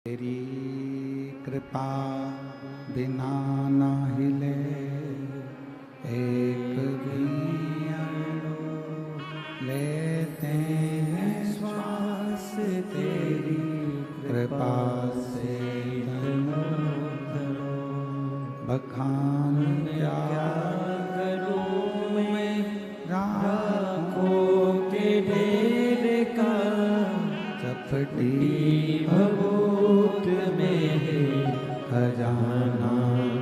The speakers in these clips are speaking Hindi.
तेरी कृपा बिना ना हिले एक भी अणु लेते हैं श्वास तेरी कृपा से धनो धनो बखान क्या करूं मैं राखों के ढेर का चपटी भभूत में है खजाना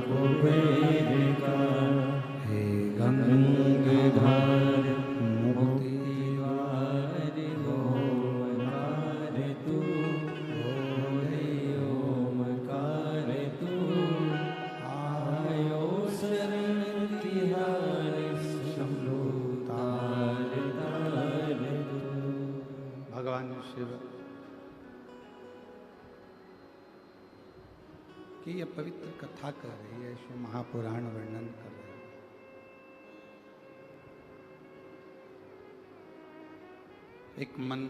कुबेर का हे गंगाधर मुक्तिवार ओमकार तू बोले ओमकार तू आयो शरण तिहार शंभु तार तार तू। भगवान शिव कि यह पवित्र कथा कर रही है, शिव महापुराण वर्णन कर रही है। एक मन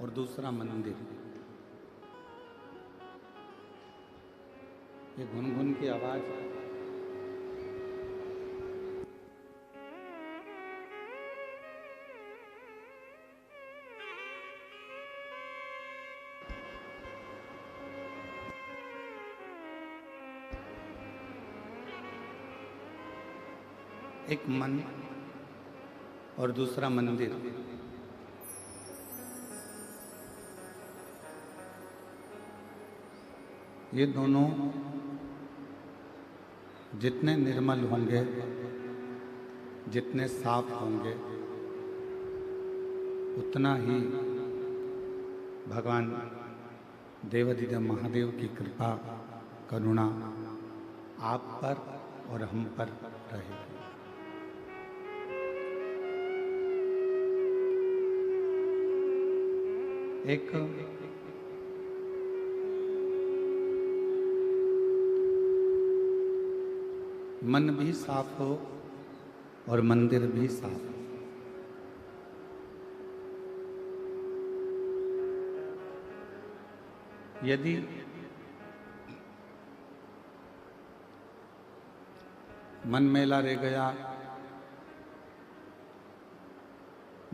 और दूसरा मंदिर, ये गुनगुन की आवाज है। एक मन और दूसरा मंदिर, ये दोनों जितने निर्मल होंगे, जितने साफ होंगे, उतना ही भगवान देवाधिदेव महादेव की कृपा करुणा आप पर और हम पर रहेगी। एक मन भी साफ हो और मंदिर भी साफ हो। यदि मन मैला रह गया,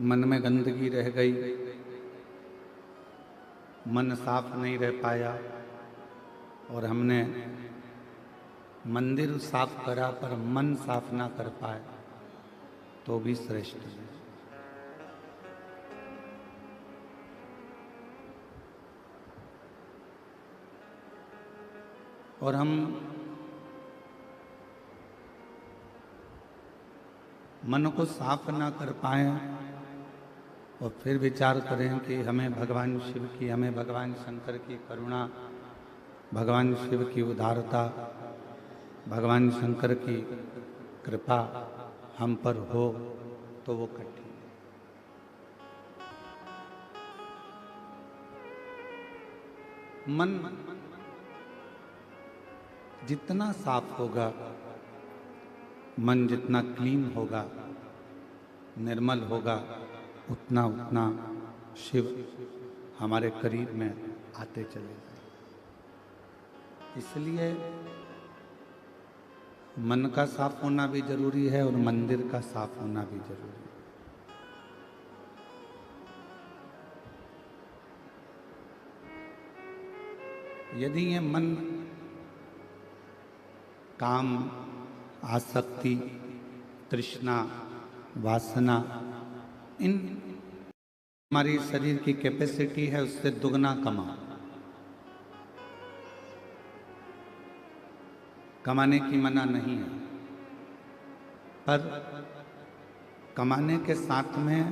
मन में गंदगी रह गई, मन साफ नहीं रह पाया और हमने मंदिर साफ करा पर मन साफ ना कर पाए, तो भी श्रेष्ठ है। और हम मन को साफ ना कर पाए और फिर विचार करें कि हमें भगवान शिव की, हमें भगवान शंकर की करुणा, भगवान शिव की उदारता, भगवान शंकर की कृपा हम पर हो, तो वो कठिन है। मन जितना साफ होगा, मन जितना क्लीन होगा, निर्मल होगा, उतना उतना शिव हमारे करीब में आते चले गए। इसलिए मन का साफ होना भी जरूरी है और मंदिर का साफ होना भी जरूरी है। यदि ये मन काम, आसक्ति, तृष्णा, वासना, इन हमारी शरीर की कैपेसिटी है उससे दुगना कमाने की मना नहीं है, पर कमाने के साथ में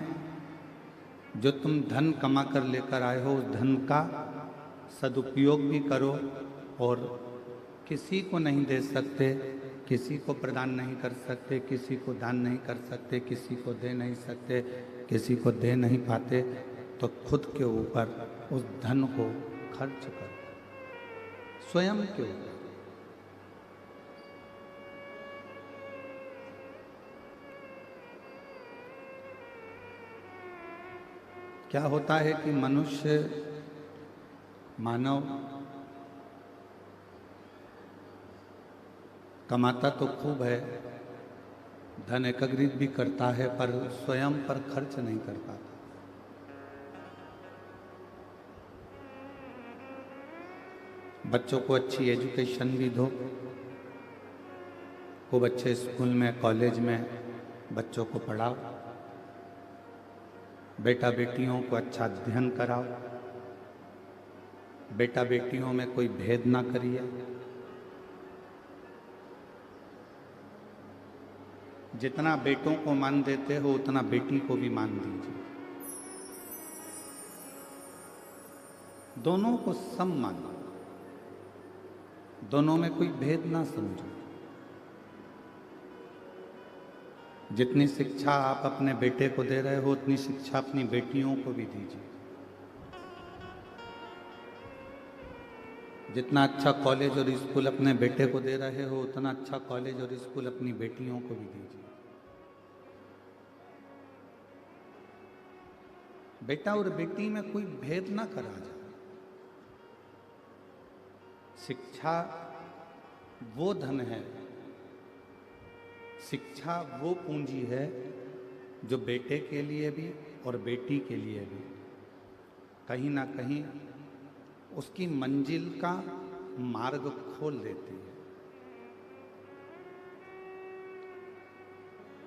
जो तुम धन कमा कर लेकर आए हो, उस धन का सदुपयोग भी करो। और किसी को नहीं दे सकते, किसी को प्रदान नहीं कर सकते, किसी को दान नहीं कर सकते, किसी को दे नहीं सकते, किसी को दे नहीं पाते, तो खुद के ऊपर उस धन को खर्च करो, स्वयं के ऊपर। क्या होता है कि मनुष्य मानव कमाता तो खूब है, धन एकत्रित भी करता है, पर स्वयं पर खर्च नहीं कर पाता। बच्चों को अच्छी एजुकेशन भी दो, खूब अच्छे स्कूल में कॉलेज में बच्चों को पढ़ाओ, बेटा बेटियों को अच्छा अध्ययन कराओ, बेटा बेटियों में कोई भेद ना करिए। जितना बेटों को मान देते हो उतना बेटी को भी मान दीजिए। दोनों को सम मानो, दोनों में कोई भेद ना समझो। जितनी शिक्षा आप अपने बेटे को दे रहे हो उतनी शिक्षा अपनी बेटियों को भी दीजिए। जितना अच्छा कॉलेज और स्कूल अपने बेटे को दे रहे हो उतना अच्छा कॉलेज और स्कूल अपनी बेटियों को भी दीजिए। बेटा और बेटी में कोई भेद ना करा जाए। शिक्षा वो धन है, शिक्षा वो पूंजी है जो बेटे के लिए भी और बेटी के लिए भी कहीं ना कहीं उसकी मंजिल का मार्ग खोल देती है,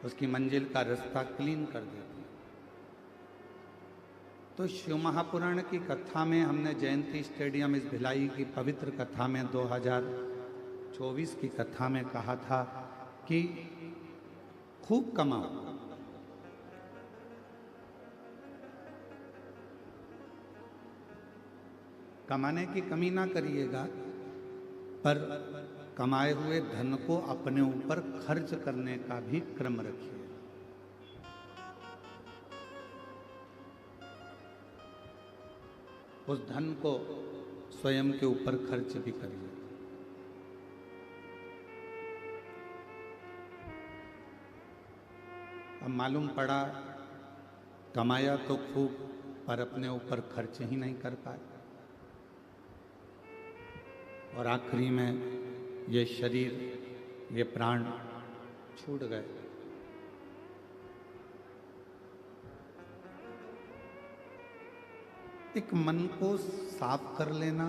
उसकी मंजिल का रास्ता क्लीन कर देती है। तो शिव महापुराण की कथा में हमने जयंती स्टेडियम इस भिलाई की पवित्र कथा में 2024 की कथा में कहा था कि खूब कमाओ, कमाने की कमी ना करिएगा, पर कमाए हुए धन को अपने ऊपर खर्च करने का भी क्रम रखिए। उस धन को स्वयं के ऊपर खर्च भी करिए। अब मालूम पड़ा कमाया तो खूब पर अपने ऊपर खर्च ही नहीं कर पाए, और आखिरी में ये शरीर, ये प्राण छूट गए। एक मन को साफ कर लेना,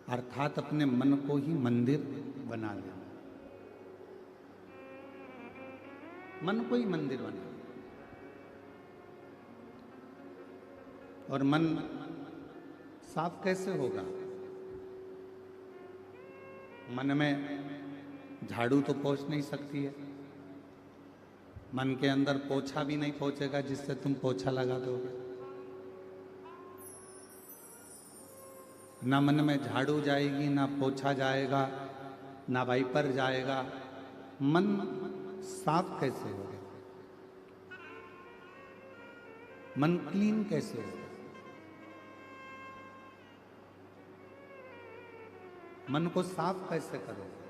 अर्थात अपने मन को ही मंदिर बना लेना, मन को ही मंदिर बना। और मन साफ कैसे होगा? मन में झाड़ू तो पहुंच नहीं सकती है, मन के अंदर पोछा भी नहीं पहुंचेगा जिससे तुम पोछा लगा दोगे। ना मन में झाड़ू जाएगी, ना पोछा जाएगा, ना वाइपर जाएगा। मन साफ कैसे होगा? मन क्लीन कैसे होगा? मन को साफ कैसे करोगे?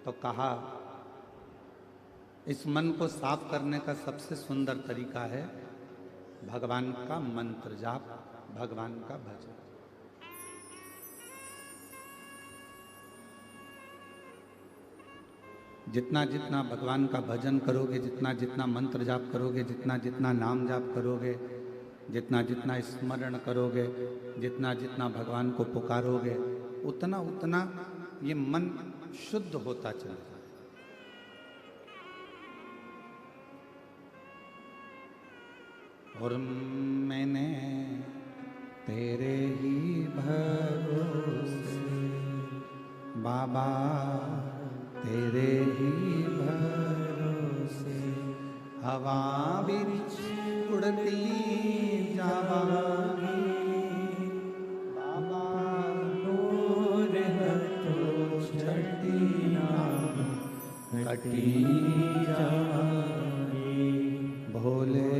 तो कहा इस मन को साफ करने का सबसे सुंदर तरीका है भगवान का मंत्र जाप, भगवान का भजन। जितना जितना भगवान का भजन करोगे, जितना जितना मंत्र जाप करोगे, जितना जितना नाम जाप करोगे, जितना जितना स्मरण करोगे, जितना जितना भगवान को पुकारोगे, उतना उतना ये मन शुद्ध होता चला जाए। और मैंने तेरे ही भरोसे बाबा, तेरे ही भरोसे हवा बिच उड़ती जावांगी बाबा, नूर है तो छठी कटी जावांगी भोले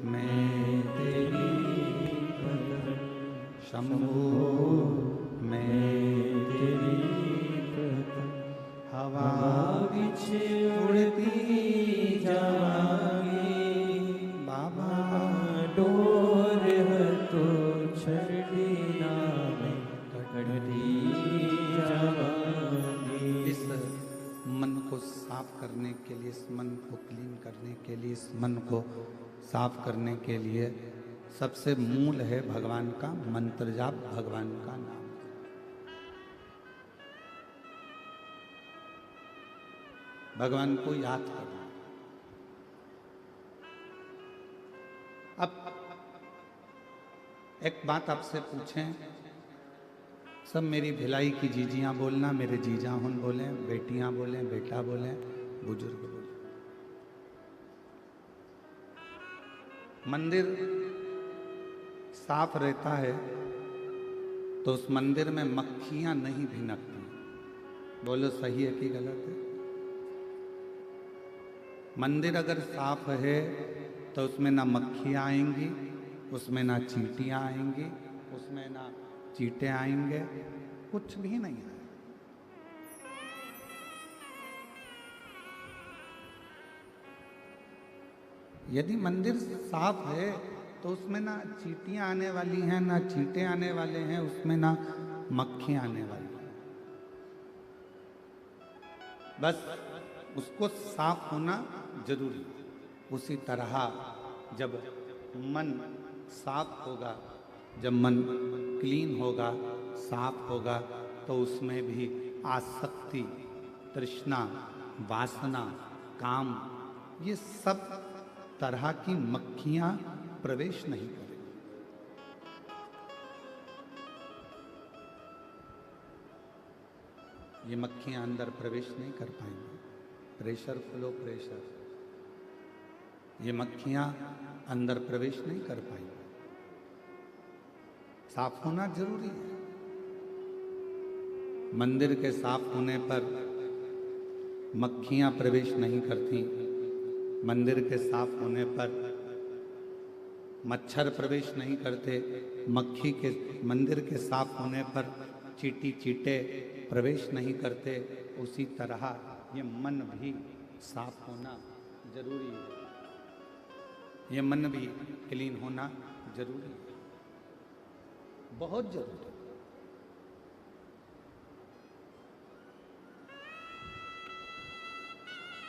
मैं तेरी शंभू मैं तेरी हवा बिच उड़ती जावांगी बाबा, डोर छठी नाम कटती जवानी। इस मन को साफ करने के लिए, इस मन को क्लीन करने के लिए, इस मन को साफ करने के लिए सबसे मूल है भगवान का मंत्र जाप, भगवान का नाम। भगवान को याद करना। अब एक बात आपसे पूछें, सब मेरी भिलाई की जीजियां बोलना, मेरे जीजा हुन बोले, बेटियां बोले, बेटा बोले, बुजुर्ग बोले। मंदिर साफ रहता है तो उस मंदिर में मक्खियां नहीं भिनकती। बोलो सही है कि गलत है? मंदिर अगर साफ है तो उसमें ना मक्खियां आएंगी, उसमें ना चींटियां आएंगी, उसमें ना चींटे आएंगे, कुछ भी नहीं आएगा। यदि मंदिर साफ है तो उसमें ना चींटियां आने वाली हैं, ना चींटे आने वाले हैं, उसमें ना मक्खियां आने वाली हैं। बस उसको साफ होना जरूरी है। उसी तरह जब मन साफ होगा, जब मन क्लीन होगा, साफ होगा, तो उसमें भी आसक्ति, तृष्णा, वासना, काम, ये सब तरह की मक्खियां प्रवेश नहीं करेंगी। ये मक्खियां अंदर प्रवेश नहीं कर पाएंगी। प्रेशर फ्लो प्रेशर, ये मक्खियां अंदर प्रवेश नहीं कर पाएंगी। साफ होना जरूरी है। मंदिर के साफ होने पर मक्खियां प्रवेश नहीं करती। मंदिर के साफ होने पर मच्छर प्रवेश नहीं करते। मंदिर के साफ होने पर चींटी चींटे प्रवेश नहीं करते। उसी तरह ये मन भी साफ होना जरूरी है। ये मन भी क्लीन होना जरूरी है, बहुत जरूरी है।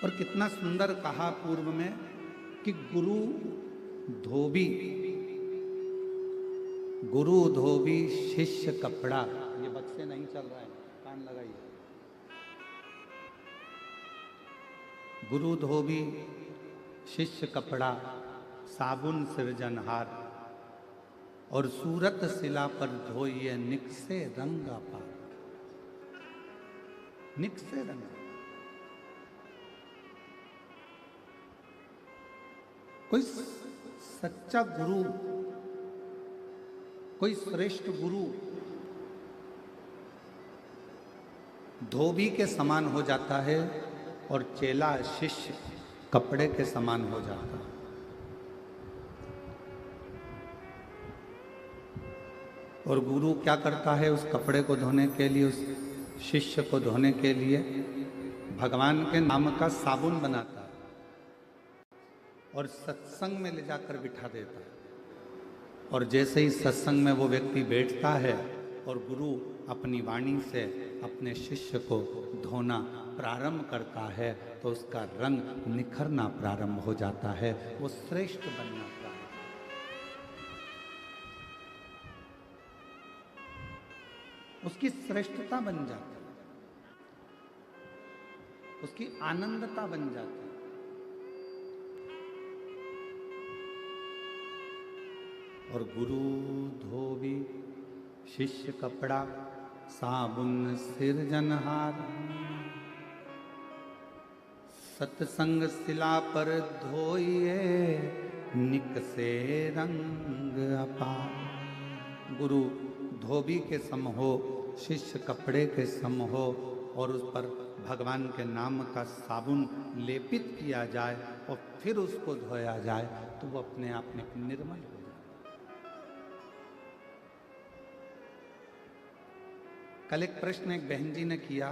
और कितना सुंदर कहा पूर्व में कि गुरु धोबी, गुरु धोबी शिष्य कपड़ा। ये बक्से नहीं चल रहा है, कान लगाइए। गुरु धोबी शिष्य कपड़ा, साबुन सृजनहार, और सूरत शिला पर धोइए निकसे रंग अपार। निकसे रंग, कोई सच्चा गुरु, कोई श्रेष्ठ गुरु धोबी के समान हो जाता है और चेला शिष्य कपड़े के समान हो जाता है। और गुरु क्या करता है? उस कपड़े को धोने के लिए, उस शिष्य को धोने के लिए भगवान के नाम का साबुन बनाता है और सत्संग में ले जाकर बिठा देता है। और जैसे ही सत्संग में वो व्यक्ति बैठता है और गुरु अपनी वाणी से अपने शिष्य को धोना प्रारंभ करता है तो उसका रंग निखरना प्रारंभ हो जाता है, वो श्रेष्ठ बनना प्रारंभ। उसकी श्रेष्ठता बन जाती है, उसकी आनंदता बन जाती है। और गुरु धोबी शिष्य कपड़ा, साबुन सिरजनहार, सत्संग शिला पर धोइए निकसे रंग अपार। गुरु धोबी के सम हो, शिष्य कपड़े के सम हो, और उस पर भगवान के नाम का साबुन लेपित किया जाए और फिर उसको धोया जाए तो वो अपने आप में निर्मल हो जाए। कल एक प्रश्न एक बहन जी ने किया,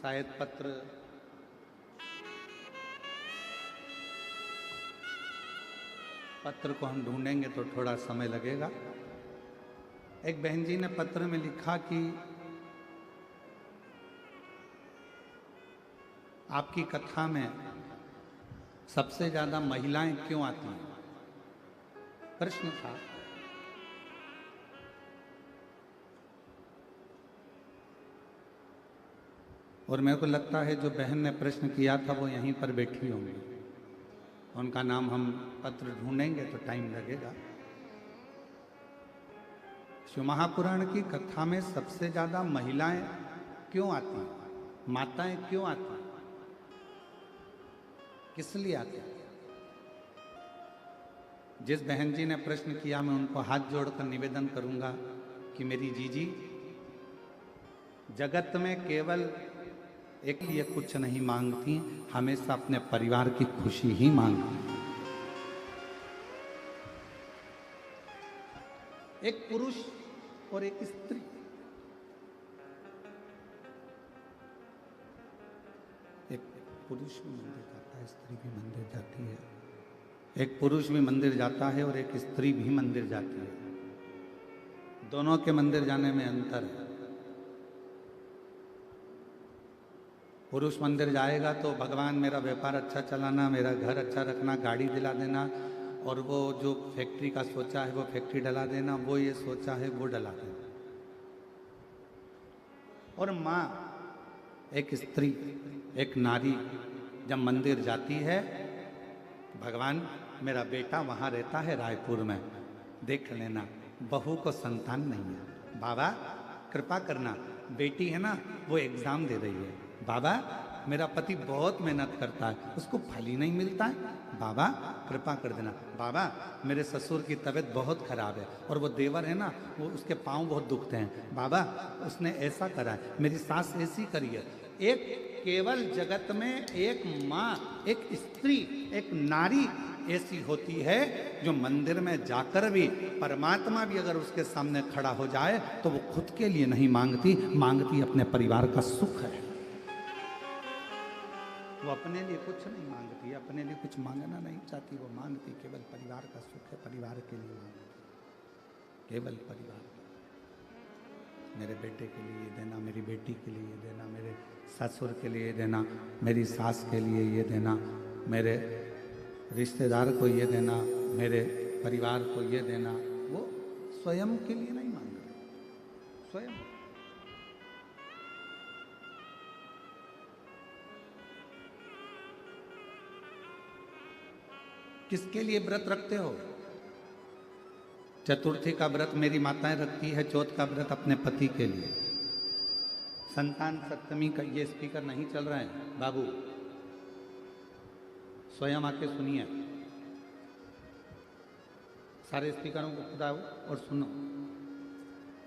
शायद पत्र को हम ढूंढेंगे तो थोड़ा समय लगेगा। एक बहन जी ने पत्र में लिखा कि आपकी कथा में सबसे ज्यादा महिलाएं क्यों आती हैं? प्रश्न था। और मेरे को लगता है जो बहन ने प्रश्न किया था वो यहीं पर बैठी होंगी। उनका नाम हम पत्र ढूंढेंगे तो टाइम लगेगा। शिव महापुराण की कथा में सबसे ज्यादा महिलाएं क्यों आती हैं? माताएं क्यों आती हैं? किस लिए आती हैं? जिस बहन जी ने प्रश्न किया मैं उनको हाथ जोड़कर निवेदन करूंगा कि मेरी जीजी, जगत में केवल एक लिए कुछ नहीं मांगती, हमेशा अपने परिवार की खुशी ही मांगती। एक पुरुष और एक स्त्री, एक पुरुष भी मंदिर जाता है, स्त्री भी मंदिर जाती है। एक पुरुष भी मंदिर जाता है और एक स्त्री भी मंदिर जाती है। दोनों के मंदिर जाने में अंतर है। पुरुष मंदिर जाएगा तो भगवान मेरा व्यापार अच्छा चलाना, मेरा घर अच्छा रखना, गाड़ी दिला देना, और वो जो फैक्ट्री का सोचा है वो फैक्ट्री डला देना, वो ये सोचा है वो डला देना। और माँ, एक स्त्री, एक नारी जब मंदिर जाती है, भगवान मेरा बेटा वहाँ रहता है रायपुर में, देख लेना, बहू को संतान नहीं है, बाबा कृपा करना, बेटी है ना वो एग्जाम दे रही है, बाबा मेरा पति बहुत मेहनत करता है, उसको फल ही नहीं मिलता है, बाबा कृपा कर देना, बाबा मेरे ससुर की तबीयत बहुत खराब है और वो देवर है ना वो उसके पाँव बहुत दुखते हैं, बाबा उसने ऐसा करा है, मेरी सास ऐसी करी है। एक केवल जगत में एक माँ, एक स्त्री, एक नारी ऐसी होती है जो मंदिर में जाकर भी, परमात्मा भी अगर उसके सामने खड़ा हो जाए तो वो खुद के लिए नहीं मांगती, मांगती अपने परिवार का सुख है। वो अपने लिए कुछ नहीं मांगती, अपने लिए कुछ मांगना नहीं चाहती, वो मांगती केवल परिवार का सुख है, परिवार के लिए मांगती, केवल परिवार। मेरे बेटे के लिए ये देना, मेरी बेटी के लिए ये देना, मेरे ससुर के लिए ये देना, मेरी सास के लिए ये देना, मेरे रिश्तेदार को ये देना, मेरे परिवार को ये देना। वो स्वयं के लिए नहीं मांग रहे, स्वयं। किसके लिए व्रत रखते हो? चतुर्थी का व्रत मेरी माताएं रखती है, चौथ का व्रत अपने पति के लिए। संतान सप्तमी का ये स्पीकर नहीं चल रहा है बाबू, स्वयं आके सुनिए, सारे स्पीकरों को खुदाओ और सुनो।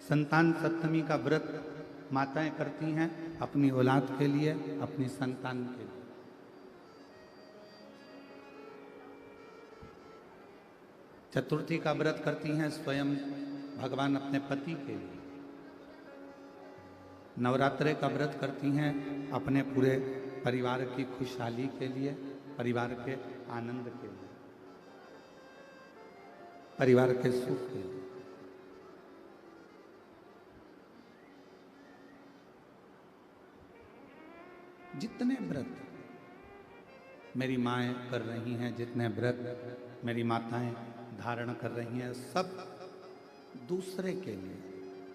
संतान सप्तमी का व्रत माताएं करती हैं अपनी औलाद के लिए, अपनी संतान के लिए। चतुर्थी का व्रत करती हैं स्वयं भगवान अपने पति के लिए। नवरात्रे का व्रत करती हैं अपने पूरे परिवार की खुशहाली के लिए, परिवार के आनंद के लिए, परिवार के सुख के लिए। जितने व्रत मेरी माएँ कर रही हैं, जितने व्रत मेरी माताएं धारण कर रही हैं, सब दूसरे के लिए,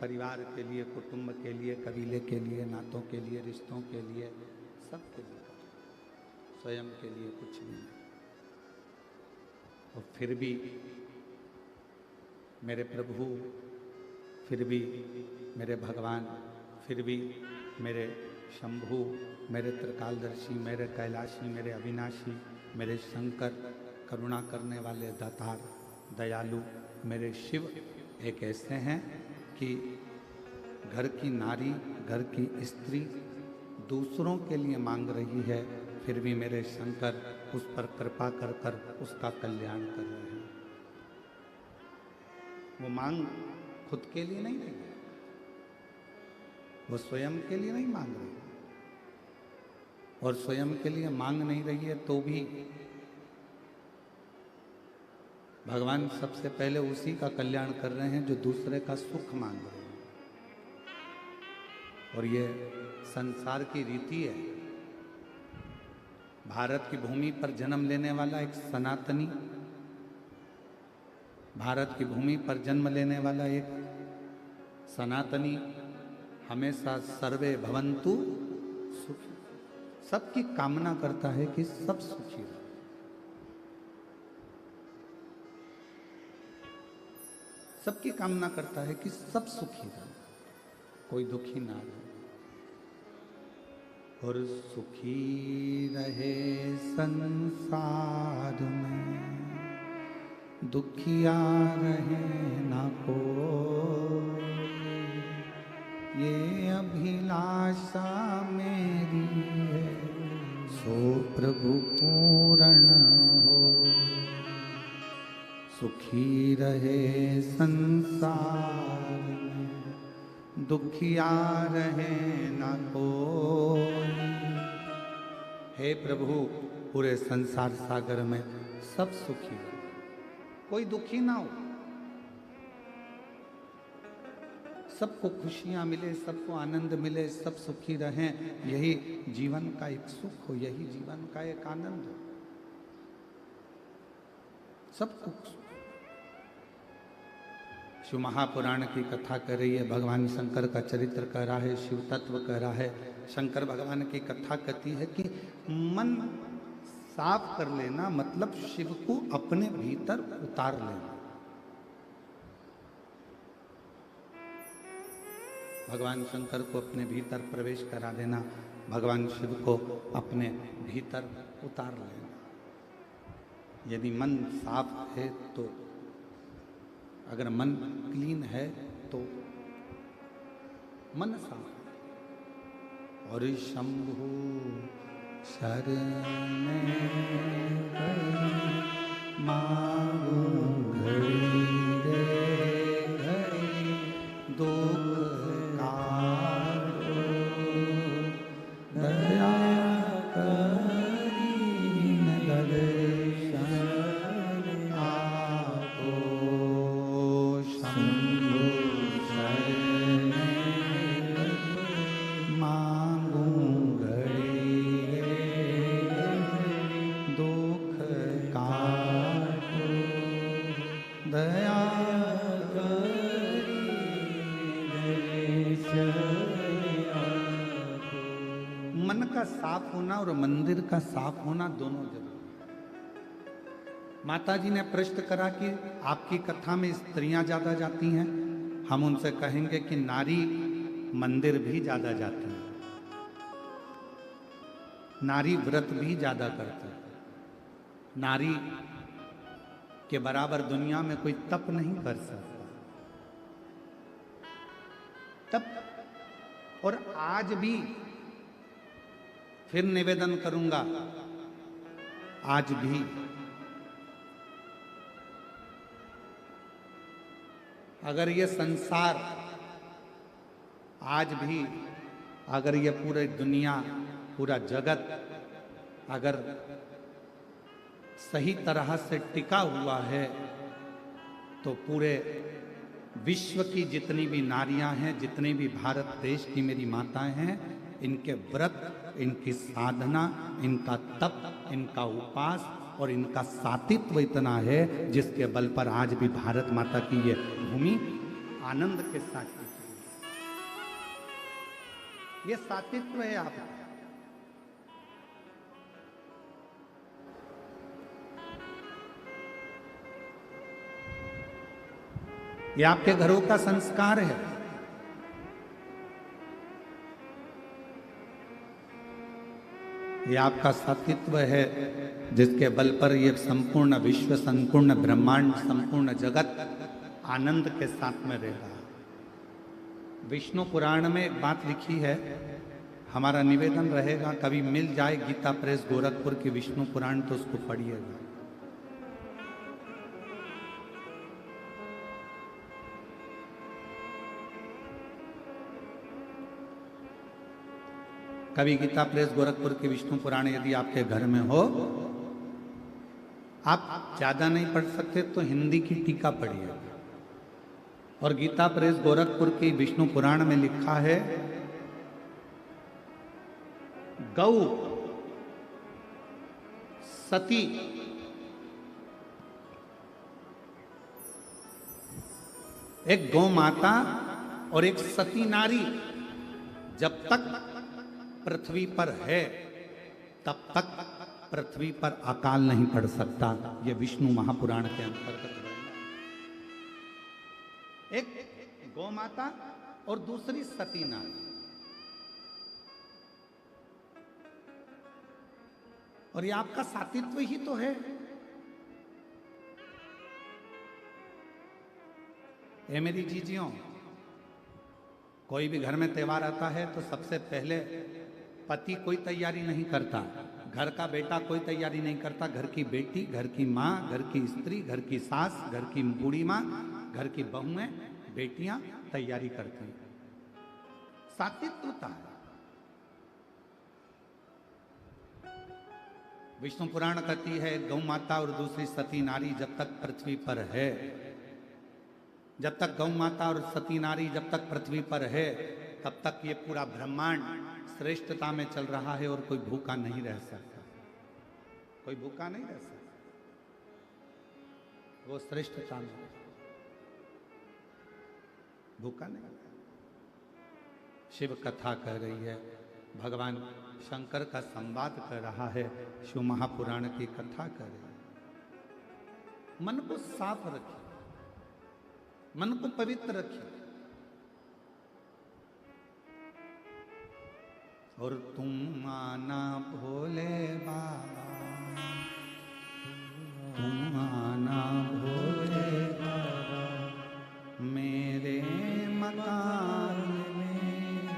परिवार के लिए, कुटुंब के लिए, कबीले के लिए, नातों के लिए, रिश्तों के लिए, सब के लिए, स्वयं के लिए कुछ नहीं। और फिर भी मेरे प्रभु, फिर भी मेरे भगवान, फिर भी मेरे शंभु, मेरे त्रिकालदर्शी, मेरे कैलाशी, मेरे अविनाशी, मेरे शंकर, करुणा करने वाले दातार, दयालु मेरे शिव एक ऐसे हैं कि घर की नारी, घर की स्त्री दूसरों के लिए मांग रही है, फिर भी मेरे शंकर उस पर कृपा कर कर उसका कल्याण कर रहे हैं। वो मांग खुद के लिए नहीं रही है, वो स्वयं के लिए नहीं मांग रही, और स्वयं के लिए मांग नहीं रही है तो भी भगवान सबसे पहले उसी का कल्याण कर रहे हैं जो दूसरे का सुख मांग रहे हैं। और ये संसार की रीति है। भारत की भूमि पर जन्म लेने वाला एक सनातनी, भारत की भूमि पर जन्म लेने वाला एक सनातनी हमेशा सर्वे भवन्तु सुखी, सबकी कामना करता है कि सब सुखी रहे। सबकी कामना करता है कि सब सुखी रहे, कोई दुखी ना रहे। और सुखी रहे संसार में, दुखिया रहे ना कोई, ये अभिलाषा मेरी है, सो प्रभु पूर्ण हो। सुखी रहे संसार में, दुखिया रहे ना कोई। हे प्रभु, पूरे संसार सागर में सब सुखी हो, कोई दुखी ना हो, सबको खुशियां मिले, सबको आनंद मिले, सब सुखी रहें। यही जीवन का एक सुख हो, यही जीवन का एक आनंद हो, सबको। शिव महापुराण की कथा कर रही है, भगवान शंकर का चरित्र कह रहा है, शिव तत्व कह रहा है। शंकर भगवान की कथा कहती है कि मन साफ कर लेना मतलब शिव को अपने भीतर उतार लेना। भगवान शंकर को अपने भीतर प्रवेश करा देना, भगवान शिव को अपने भीतर उतार लेना। यदि मन साफ है तो, अगर मन क्लीन है तो मन साफ। और शंभु शरण मांगू घड़ी रे घड़ी, दुख काटो दया करीन दर्शन आपो। शंभु शरण मांगू घड़ी रे दुख काटो दया मन का साफ होना और मंदिर का साफ होना दोनों जरूरी है। माता जी ने प्रश्न करा कि आपकी कथा में स्त्रियां ज्यादा जाती हैं। हम उनसे कहेंगे कि नारी मंदिर भी ज्यादा जाती है, नारी व्रत भी ज्यादा करती है। नारी के बराबर दुनिया में कोई तप नहीं कर सकता। तप। और आज भी फिर निवेदन करूंगा, आज भी अगर ये संसार, आज भी अगर ये पूरी दुनिया, पूरा जगत अगर सही तरह से टिका हुआ है तो पूरे विश्व की जितनी भी नारियां हैं, जितनी भी भारत देश की मेरी माताएं हैं, इनके व्रत, इनकी साधना, इनका तप, इनका उपास और इनका सातित्व इतना है जिसके बल पर आज भी भारत माता की ये भूमि आनंद के साथ, ये सातित्व है। आप ये आपके घरों का संस्कार है। ये आपका सातित्व है जिसके बल पर ये संपूर्ण विश्व, संपूर्ण ब्रह्मांड, संपूर्ण जगत आनंद के साथ में रह रहा है। विष्णु पुराण में एक बात लिखी है, हमारा निवेदन रहेगा कभी मिल जाए गीता प्रेस गोरखपुर की विष्णु पुराण तो उसको पढ़िएगा। कभी गीता प्रेस गोरखपुर की विष्णु पुराण यदि आपके घर में हो, आप ज़्यादा नहीं पढ़ सकते तो हिंदी की टीका पढ़िए। और गीता प्रेस गोरखपुर की विष्णु पुराण में लिखा है, गौ सती एक गौ माता और एक सती नारी जब तक पृथ्वी पर है तब तक पृथ्वी पर अकाल नहीं पड़ सकता। यह विष्णु महापुराण के अंतर्गत है। एक गौ माता और दूसरी सती नारी। और ये आपका सातित्व ही तो है। ये मेरी जीजियों, कोई भी घर में त्योहार आता है तो सबसे पहले पति कोई तैयारी नहीं करता, घर का बेटा कोई तैयारी नहीं करता, घर की बेटी, घर की माँ, घर की स्त्री, घर की सास, घर की बूढ़ी माँ, घर की बहुएं, बेटियां तैयारी करती हैं। सात्विकता है। विष्णु पुराण कहती है गौ माता और दूसरी सती नारी जब तक पृथ्वी पर है, जब तक गौ माता और सती नारी जब तक पृथ्वी पर है तब तक ये पूरा ब्रह्मांड श्रेष्ठता में चल रहा है और कोई भूखा नहीं रह सकता। कोई भूखा नहीं रह सकता, वो श्रेष्ठता में भूखा नहीं। शिव कथा कह रही है, भगवान शंकर का संवाद कर रहा है, शिव महापुराण की कथा कर रही है। मन को साफ रखिए, मन को पवित्र रखिए। और तुम आना भोले बाबा, तुम आना भोले बाबा, मेरे मकान में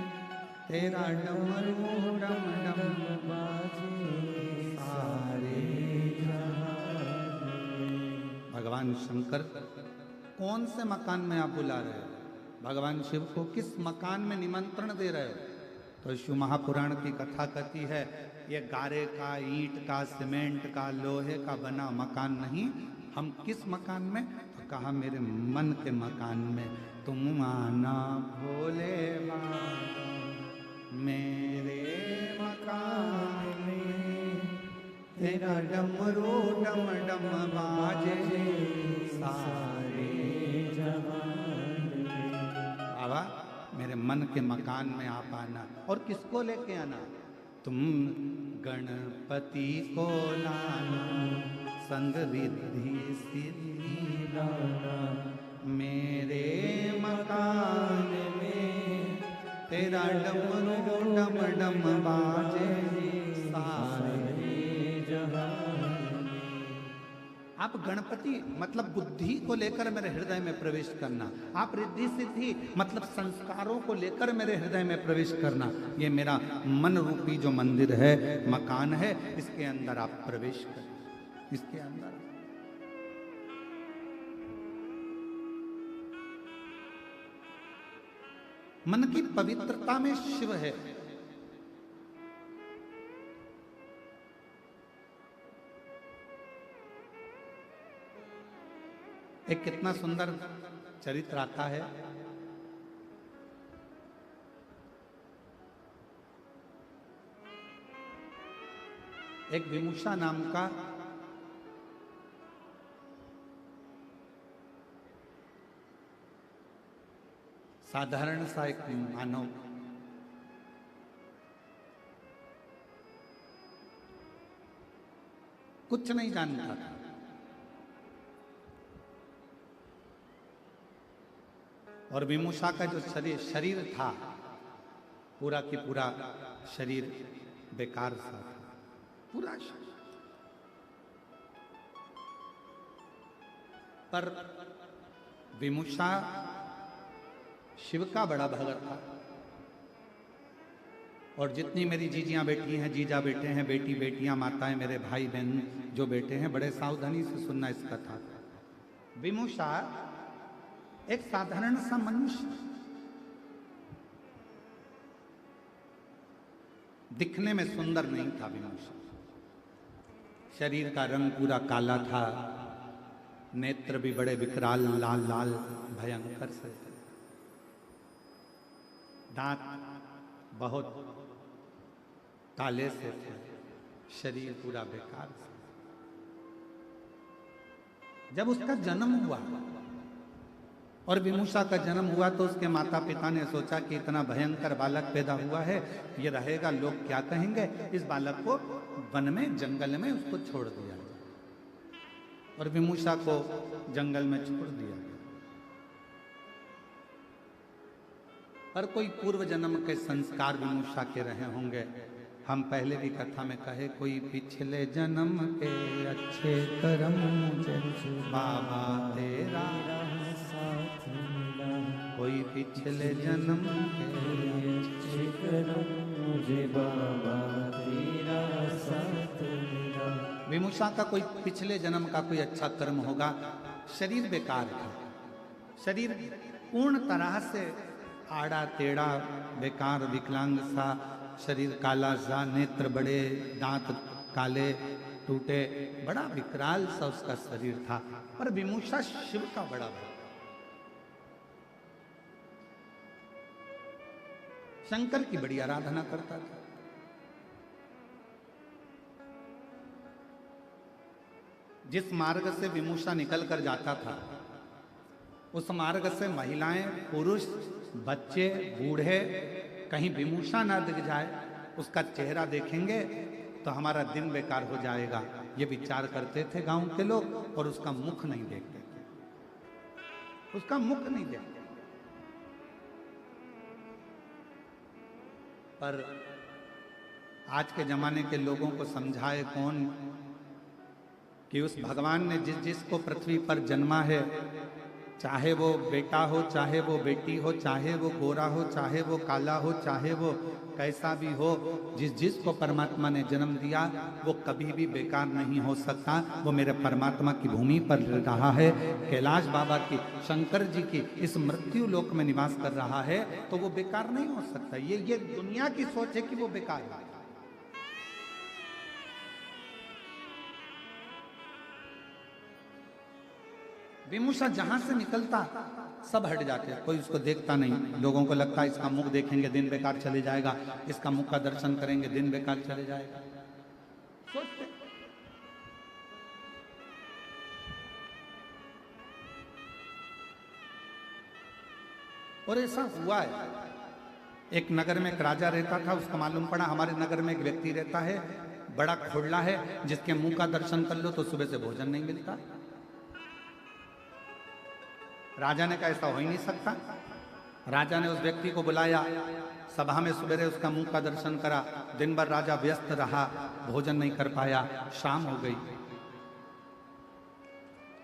तेरा डमरू डम डम बाजे सारे जहां में। भगवान शंकर कौन से मकान में आप बुला रहे हो? भगवान शिव को किस मकान में निमंत्रण दे रहे हो? तो शिव महापुराण की कथा कहती है ये गारे का, ईंट का, सीमेंट का, लोहे का बना मकान नहीं। हम किस मकान में? तो कहा मेरे मन के मकान में। तुम आना भोले बाबा, मेरे मकान में तेरा डमरू डम डम बाजे सारे जहान में। बाबा मेरे मन के मकान में आप आना। और किसको लेके आना? तुम गणपति को लाना, संग रिद्धि सिद्धि लाना, मेरे मकान में तेरा डमरू डम डम बाजे सारे जहान में। आप गणपति मतलब बुद्धि को लेकर मेरे हृदय में प्रवेश करना, आप रिद्धि सिद्धि मतलब संस्कारों को लेकर मेरे हृदय में प्रवेश करना। ये मेरा मन रूपी जो मंदिर है, मकान है, इसके अंदर आप प्रवेश करें। इसके अंदर मन की पवित्रता में शिव है। एक कितना सुंदर चरित्र आता है। एक विमुषा नाम का साधारण सा एक मानव कुछ नहीं जानता था। और विमुषा का जो शरीर था, पूरा की पूरा शरीर बेकार सा था, पूरा शरीर। पर विमुषा शिव का बड़ा भगत था। और जितनी मेरी जीजियां बेटी हैं, जीजा बेटे हैं, बेटी बेटियां, माताएं, मेरे भाई बहन जो बेटे हैं, बड़े सावधानी से सुनना इस कथा। विमुषा एक साधारण सा मनुष्य, दिखने में सुंदर नहीं था विमुषा। शरीर का रंग पूरा काला था, नेत्र भी बड़े विकराल लाल लाल भयंकर से थे, दांत बहुत काले से थे, शरीर पूरा बेकार से। जब उसका जन्म हुआ और विमूषा का जन्म हुआ तो उसके माता पिता ने सोचा कि इतना भयंकर बालक पैदा हुआ है, ये रहेगा, लोग क्या कहेंगे, इस बालक को वन में जंगल में उसको छोड़ दिया जाए। और विमूषा को जंगल में छोड़ दिया गया। पर कोई पूर्व जन्म के संस्कार विमूषा के रहे होंगे। हम पहले भी कथा में कहे, कोई पिछले जन्म के अच्छे कर्म मुझे बाबा तेरा साथ मिला, कोई पिछले जन्म के अच्छे कर्म मुझे बाबा तेरा साथ मिला। विमूषा का कोई पिछले जन्म का कोई अच्छा कर्म होगा। शरीर बेकार था, शरीर पूर्ण तरह से आड़ा टेढ़ा बेकार विकलांग सा, शरीर काला सा, नेत्र बड़े, दांत काले टूटे, बड़ा विकराल सा उसका शरीर था। पर विमूषा शिव का बड़ा भक्त, शंकर की बड़ी आराधना करता था। जिस मार्ग से विमूषा निकल कर जाता था, उस मार्ग से महिलाएं, पुरुष, बच्चे, बूढ़े कहीं विमूषा ना दिख जाए, उसका चेहरा देखेंगे तो हमारा दिन बेकार हो जाएगा, ये विचार करते थे गांव के लोग। और उसका मुख नहीं देखते थे, उसका मुख नहीं देखते। पर आज के जमाने के लोगों को समझाए कौन कि उस भगवान ने जिस जिसको पृथ्वी पर जन्मा है, चाहे वो बेटा हो, चाहे वो बेटी हो, चाहे वो गोरा हो, चाहे वो काला हो, चाहे वो कैसा भी हो, जिस जिसको परमात्मा ने जन्म दिया वो कभी भी बेकार नहीं हो सकता। वो मेरे परमात्मा की भूमि पर रहा है, कैलाश बाबा की, शंकर जी की इस मृत्यु लोक में निवास कर रहा है, तो वो बेकार नहीं हो सकता। ये दुनिया की सोच है कि वो बेकार है। विमूषा जहां से निकलता सब हट जाते, कोई उसको देखता नहीं। लोगों को लगता है इसका मुख देखेंगे दिन बेकार चले जाएगा, इसका मुख का दर्शन करेंगे दिन बेकार चले जाएगा, सोचते। और ऐसा हुआ है। एक नगर में एक राजा रहता था, उसको मालूम पड़ा हमारे नगर में एक व्यक्ति रहता है, बड़ा खोड़ला है, जिसके मुंह का दर्शन कर लो तो सुबह से भोजन नहीं मिलता। राजा ने कहा ऐसा हो ही नहीं सकता। राजा ने उस व्यक्ति को बुलाया, सभा में सवेरे उसका मुंह का दर्शन करा। दिन भर राजा व्यस्त रहा, भोजन नहीं कर पाया, शाम हो गई।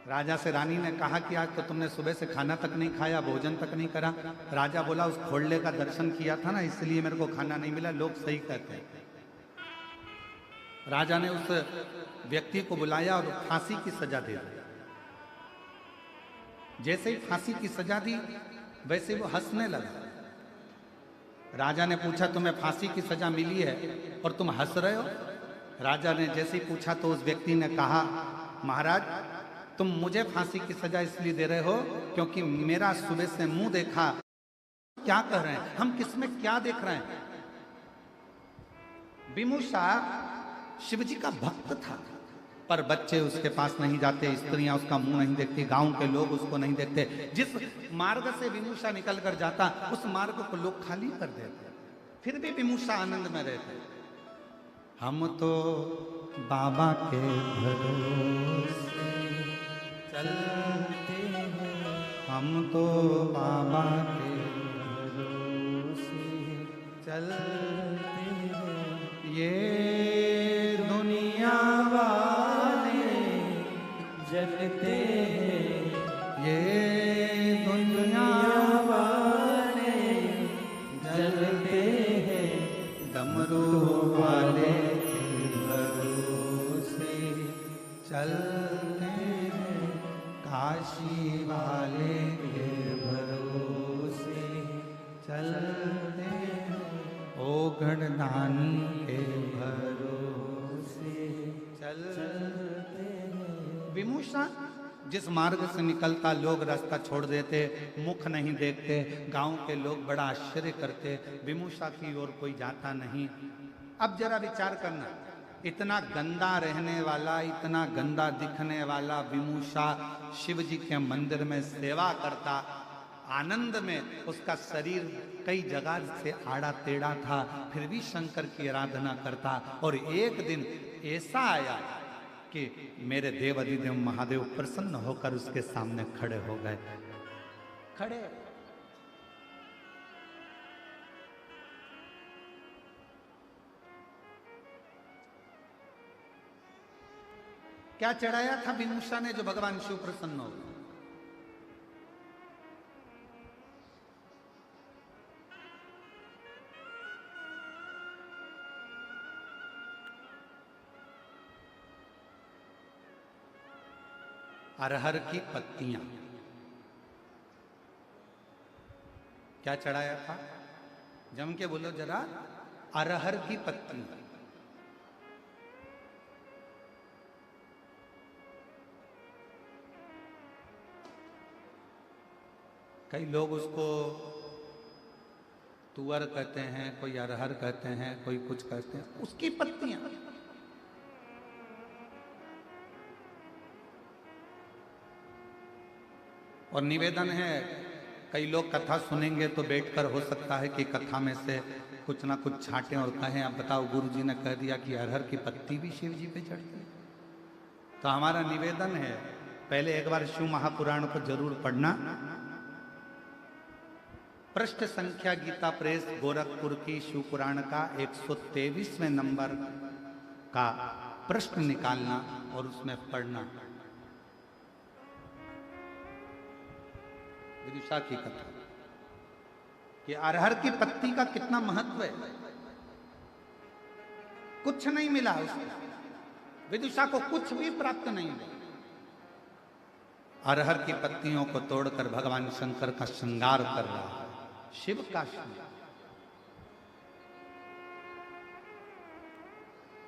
राजा से रानी ने कहा कि आज तो तुमने सुबह से खाना तक नहीं खाया, भोजन तक नहीं करा। राजा बोला उस खोड़ले का दर्शन किया था ना, इसलिए मेरे को खाना नहीं मिला, लोग सही कहते हैं। राजा ने उस व्यक्ति को बुलाया और फांसी की सजा दे दी। जैसे ही फांसी की सजा दी वैसे वो हंसने लगा। राजा ने पूछा तुम्हें फांसी की सजा मिली है और तुम हंस रहे हो? राजा ने जैसे ही पूछा तो उस व्यक्ति ने कहा महाराज तुम मुझे फांसी की सजा इसलिए दे रहे हो क्योंकि मेरा सुबह से मुंह देखा। क्या कह रहे हैं हम, किसमें क्या देख रहे हैं? विमूषा शिवजी का भक्त था, पर बच्चे उसके पास नहीं जाते, स्त्रियां उसका मुंह नहीं देखती, गांव के लोग उसको नहीं देखते। जिस मार्ग से विमूषा निकल कर जाता उस मार्ग को लोग खाली कर देते, फिर भी विमूषा आनंद में रहते। हम तो बाबा के भरोसे चलते हैं, हम तो बाबा के भरोसे चलते हैं। ये दुनिया जलते हैं, ये दुनिया वाले जलते हैं, डमरू वाले के भरोसे चलते हैं, काशी वाले के भरोसे चलते हैं, ओ गणदानी के भरोसे चलते हैं। विमूषा जिस मार्ग से निकलता लोग रास्ता छोड़ देते, मुख नहीं देखते, गांव के लोग बड़ा आश्चर्य करते, विमुषा की ओर कोई जाता नहीं। अब जरा विचार करना, इतना गंदा रहने वाला, इतना गंदा दिखने वाला विमुषा शिव जी के मंदिर में सेवा करता, आनंद में उसका शरीर कई जगह से आड़ा टेढ़ा था, फिर भी शंकर की आराधना करता। और एक दिन ऐसा आया कि मेरे देव अधिदेव महादेव प्रसन्न होकर उसके सामने खड़े हो गए। खड़े क्या चढ़ाया था विमुषा ने जो भगवान शिव प्रसन्न हो गए? अरहर की पत्तियां। क्या चढ़ाया था? जम के बोलो जरा। अरहर की पत्तियां। कई लोग उसको तुअर कहते हैं, कोई अरहर कहते हैं, कोई कुछ कहते हैं, उसकी पत्तियां। और निवेदन है, कई लोग कथा सुनेंगे तो बैठकर हो सकता है कि कथा में से कुछ ना कुछ छांटें और कहें, अब बताओ गुरु जी ने कह दिया कि अरहर की पत्ती भी शिव जी पे चढ़ती है। तो हमारा निवेदन है, पहले एक बार शिव महापुराण को जरूर पढ़ना। पृष्ठ संख्या गीता प्रेस गोरखपुर की शिव पुराण का 123वें नंबर का पृष्ठ निकालना और उसमें पढ़ना। विदुषा की कथा कि अरहर की पत्ती का कितना महत्व है। कुछ नहीं मिला उसको, विदुषा को कुछ भी प्राप्त नहीं हुआ। अरहर की पत्तियों को तोड़कर भगवान शंकर का श्रृंगार कर रहा है, शिव का श्रृंगार।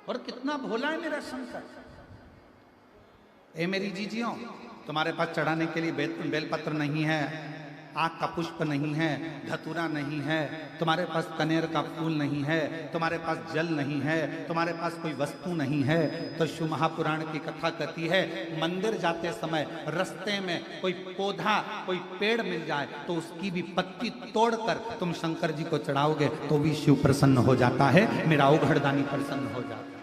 और कितना भोला है मेरा शंकर। ए मेरी जीजियों, तुम्हारे पास चढ़ाने के लिए बेलपत्र नहीं है, आग का पुष्प नहीं है, धतूरा नहीं है, तुम्हारे पास कनेर का फूल नहीं है, तुम्हारे पास जल नहीं है, तुम्हारे पास कोई वस्तु नहीं है, तो शिव महापुराण की कथा कहती है, मंदिर जाते समय रास्ते में कोई पौधा, कोई पेड़ मिल जाए तो उसकी भी पत्ती तोड़कर तुम शंकर जी को चढ़ाओगे तो भी शिव प्रसन्न हो जाता है, मेरा औघड़दानी प्रसन्न हो जाता है।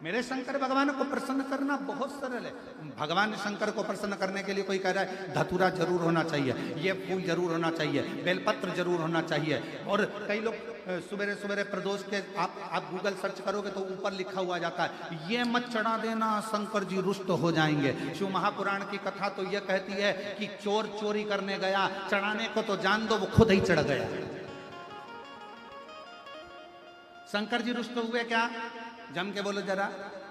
मेरे शंकर भगवान को प्रसन्न करना बहुत सरल है। भगवान शंकर को प्रसन्न करने के लिए कोई कह रहा है धतूरा जरूर होना चाहिए, ये फूल जरूर होना चाहिए, बेलपत्र जरूर होना चाहिए। और कई लोग सवेरे सवेरे प्रदोष के आप गूगल सर्च करोगे तो ऊपर लिखा हुआ जाता है, ये मत चढ़ा देना, शंकर जी रुष्ट हो जाएंगे। शिव महापुराण की कथा तो यह कहती है कि चोर चोरी करने गया, चढ़ाने को तो जान दो, वो खुद ही चढ़ गया। शंकर जी रुष्ट हुए क्या? जम के बोलो जरा।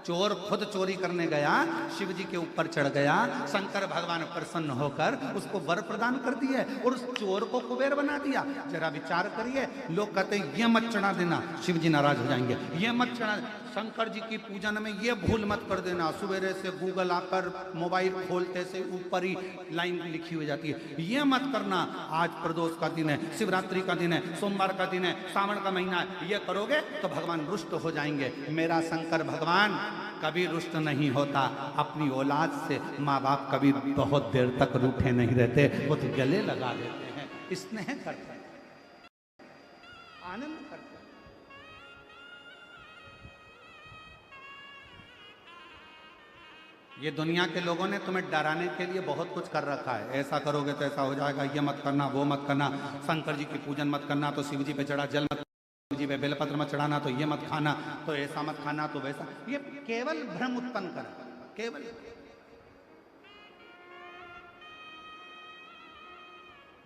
चोर खुद चोरी करने गया, शिव जी के ऊपर चढ़ गया, शंकर भगवान प्रसन्न होकर उसको वर प्रदान कर दिए और उस चोर को कुबेर बना दिया। जरा विचार करिए, लोग कहते हैं ये मत चढ़ा देना, शिव जी नाराज हो जाएंगे, ये मत चढ़ा, शंकर जी की पूजन में ये भूल मत कर देना। सवेरे से गूगल आकर मोबाइल खोलते से ऊपर ही लाइन लिखी हुई जाती है, ये मत करना, आज प्रदोष का दिन है, शिवरात्रि का दिन है, सोमवार का दिन है, सावन का महीना है, ये करोगे तो भगवान रुष्ट हो जाएंगे। मेरा शंकर भगवान कभी रुष्ट नहीं होता। अपनी औलाद से माँ बाप कभी बहुत देर तक रूठे नहीं रहते, वो तो गले लगा लेते हैं, स्नेह करते हैं, आनंद करते हैं। ये दुनिया के लोगों ने तुम्हें डराने के लिए बहुत कुछ कर रखा है, ऐसा करोगे तो ऐसा हो जाएगा, ये मत करना, वो मत करना, शंकर जी की पूजन मत करना तो शिव जी पे चढ़ा जल मत, जी पे बेलपत्र मत चढ़ाना तो ये मत खाना, तो ऐसा मत खाना तो वैसा। ये केवल भ्रम उत्पन्न कर, केवल।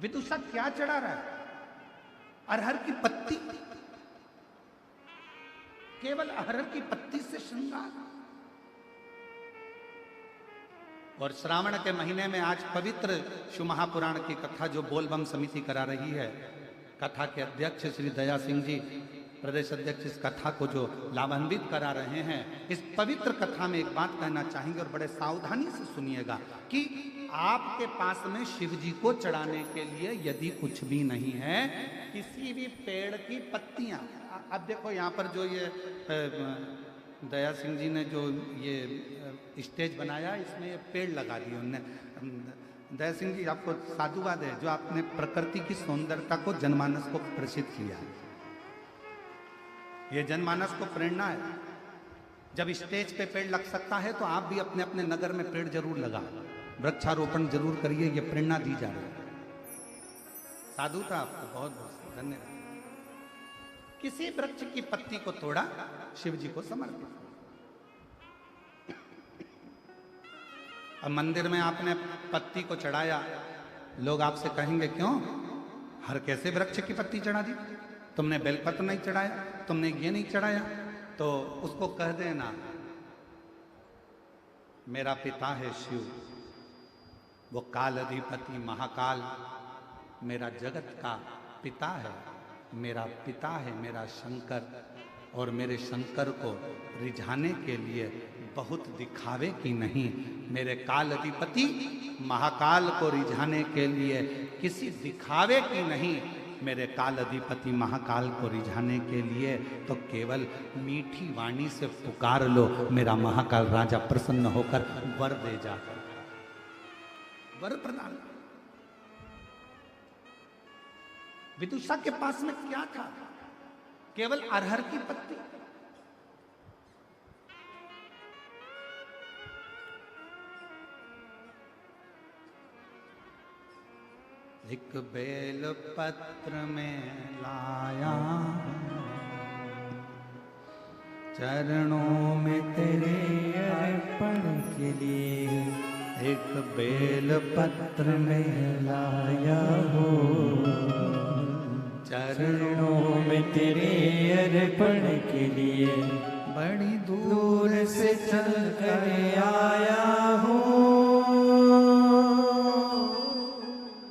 विदुषा क्या चढ़ा रहा है? अरहर की पत्ती, केवल अरहर की पत्ती से श्रृंगार। और श्रावण के महीने में आज पवित्र शिव महापुराण की कथा जो बोलबम समिति करा रही है, कथा के अध्यक्ष श्री दया सिंह जी प्रदेश अध्यक्ष इस कथा को जो लाभान्वित करा रहे हैं, इस पवित्र कथा में एक बात कहना चाहेंगे और बड़े सावधानी से सुनिएगा कि आपके पास में शिव जी को चढ़ाने के लिए यदि कुछ भी नहीं है, किसी भी पेड़ की पत्तियां, अब देखो यहाँ पर जो ये दया सिंह जी ने जो ये स्टेज बनाया, इसमें ये पेड़ लगा दिए उनने। दया सिंह जी, आपको साधुवाद है जो आपने प्रकृति की सौंदर्यता को जनमानस को प्रसिद्ध किया है। ये जनमानस को प्रेरणा है। जब स्टेज पे पेड़ लग सकता है तो आप भी अपने अपने नगर में पेड़ जरूर लगा, वृक्षारोपण जरूर करिए, ये प्रेरणा दी जा रही है। साधुता आपको बहुत बहुत धन्यवाद। किसी वृक्ष की पत्ती को तोड़ा, शिव जी को समर्पित। अब मंदिर में आपने पत्ती को चढ़ाया, लोग आपसे कहेंगे क्यों हर कैसे वृक्ष की पत्ती चढ़ा दी, तुमने बेलपत्र नहीं चढ़ाया, तुमने ये नहीं चढ़ाया। तो उसको कह देना, मेरा पिता है शिव, वो काल अधिपति महाकाल मेरा जगत का पिता है, मेरा पिता है मेरा शंकर, और मेरे शंकर को रिझाने के लिए बहुत दिखावे की नहीं, मेरे काल अधिपति महाकाल को रिझाने के लिए किसी दिखावे की नहीं, मेरे काल अधिपति महाकाल को रिझाने के लिए तो केवल मीठी वाणी से पुकार लो, मेरा महाकाल राजा प्रसन्न होकर वर दे जाकर वर प्रदान। विदुषा के पास में क्या था? केवल अरहर की पत्ती। एक बेल पत्र में लाया, चरणों में तेरे अर्पण के लिए, एक बेल पत्र में लाया हो, चरणों में तेरे अर्पण के लिए, बड़ी दूर से चल कर आया हूँ,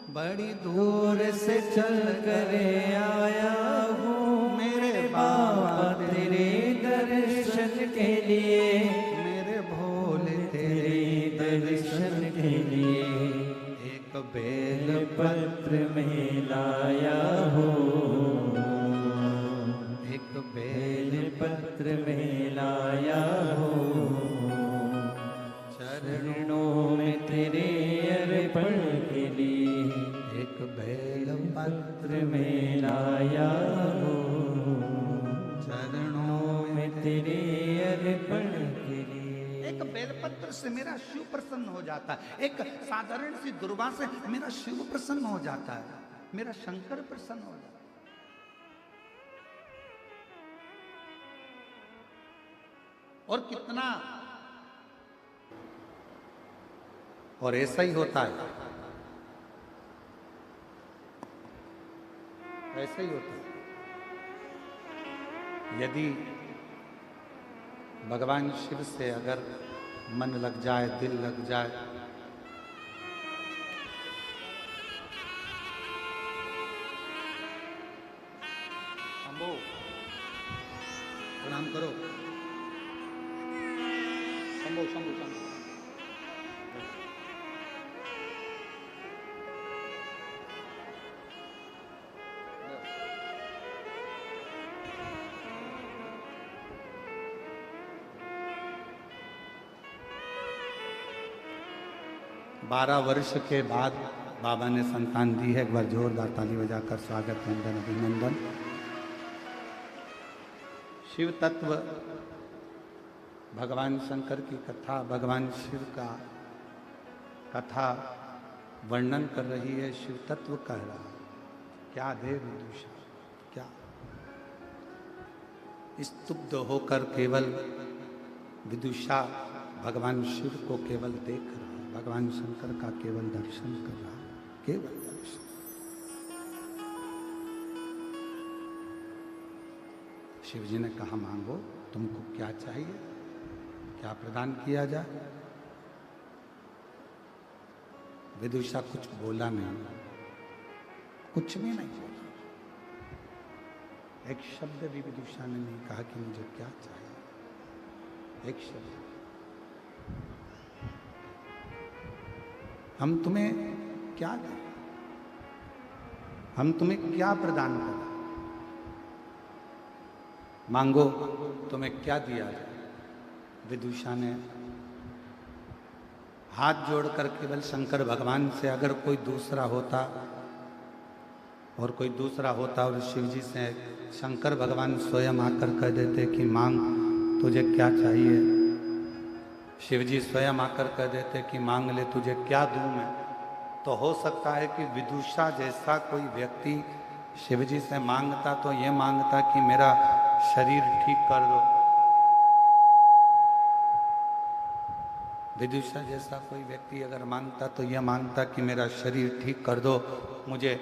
बड़ी दूर से चल कर आया हूँ मेरे बाबा तेरे दर्शन के लिए, मेरे भोले तेरे दर्शन के लिए, एक बेल पत्र में लाया हो, एक बेल पत्र में लाया हो, चरणों में तेरे अर्पण के लिए, एक बेल पत्र में लाया हो, चरणों में तेरे अर्पण के लिए। एक बेलपत्र से मेरा शिव प्रसन्न हो जाता है, एक साधारण सी दुर्वा से मेरा शिव प्रसन्न हो जाता है, मेरा शंकर प्रसन्न हो जाता है। और कितना, और ऐसा ही होता है, ऐसा ही होता है। यदि भगवान शिव से अगर मन लग जाए, दिल लग जाए, शंभो प्रणाम करो, शंभो शंभो शंभो। 12 वर्ष के बाद बाबा ने संतान दी है। एक बार जोरदार ताली बजाकर स्वागत, वंदन, अभिनंदन। शिव तत्व, भगवान शंकर की कथा, भगवान शिव का कथा वर्णन कर रही है, शिव तत्व कह रहा है। क्या दे विदुषा, क्या स्तुब्ध होकर केवल विदुषा भगवान शिव को केवल देख रहा, भगवान शंकर का केवल दर्शन कर रहा, केवल दर्शन। शिव जी ने कहा मांगो, तुमको क्या चाहिए, क्या प्रदान किया जाए। विदुषा कुछ बोला नहीं, कुछ भी नहीं बोला। एक शब्द भी विदुषा ने नहीं कहा कि मुझे क्या चाहिए, एक शब्द। हम तुम्हें क्या दें, हम तुम्हें क्या प्रदान करें, मांगो तुम्हें क्या दिया जाए। विदुषा ने हाथ जोड़कर केवल शंकर भगवान से, अगर कोई दूसरा होता और कोई दूसरा होता और शिव जी से शंकर भगवान स्वयं आकर कह देते कि मांग तुझे क्या चाहिए, शिव जी स्वयं आकर कह देते कि मांग ले तुझे क्या दूं मैं, तो हो सकता है कि विदुषा जैसा कोई व्यक्ति शिव जी से मांगता तो ये मांगता कि मेरा शरीर ठीक कर दो। विदुषा जैसा कोई व्यक्ति अगर मांगता तो यह मांगता कि मेरा शरीर ठीक कर दो, मुझे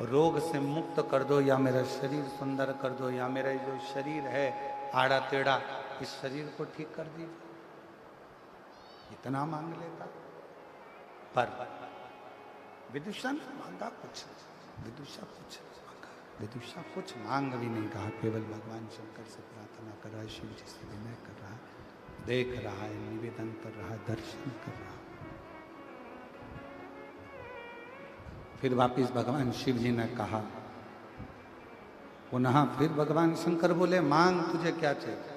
रोग से मुक्त कर दो, या मेरा शरीर सुंदर कर दो, या मेरा जो शरीर है आड़ा टेढ़ा इस शरीर को ठीक कर दीजिए, इतना मांग लेता। पर विदुषा ने मांगा कुछ, विदुषा कुछ मांगा, विदुषा कुछ मांग भी नहीं कहा, केवल भगवान शंकर से प्रार्थना कर रहा है, शिव जी से विनय कर रहा है, देख रहा है, निवेदन कर रहा है, दर्शन कर रहा है। फिर वापिस भगवान शिव जी ने कहा, पुनः फिर भगवान शंकर बोले मांग तुझे क्या चाहिए।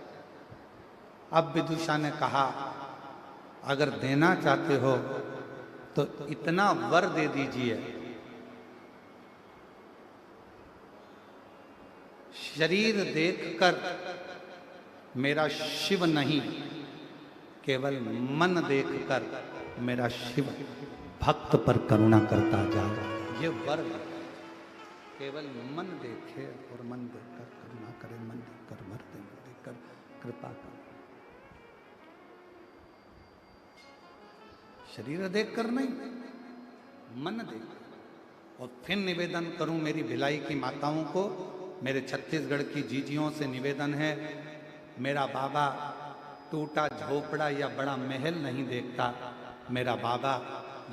अब विदुषा ने कहा अगर देना चाहते हो तो इतना वर दे दीजिए, शरीर देखकर मेरा शिव नहीं, केवल मन देखकर मेरा शिव भक्त पर करुणा करता जाए, ये वर है। केवल मन देखे और मन देखकर करुणा करे, मन देखकर वर देखकर कृपा करे, शरीर देखकर नहीं, मन देख। और फिर निवेदन करूं मेरी भिलाई की माताओं को, मेरे छत्तीसगढ़ की जीजियों से निवेदन है, मेरा बाबा टूटा झोपड़ा या बड़ा महल नहीं देखता, मेरा बाबा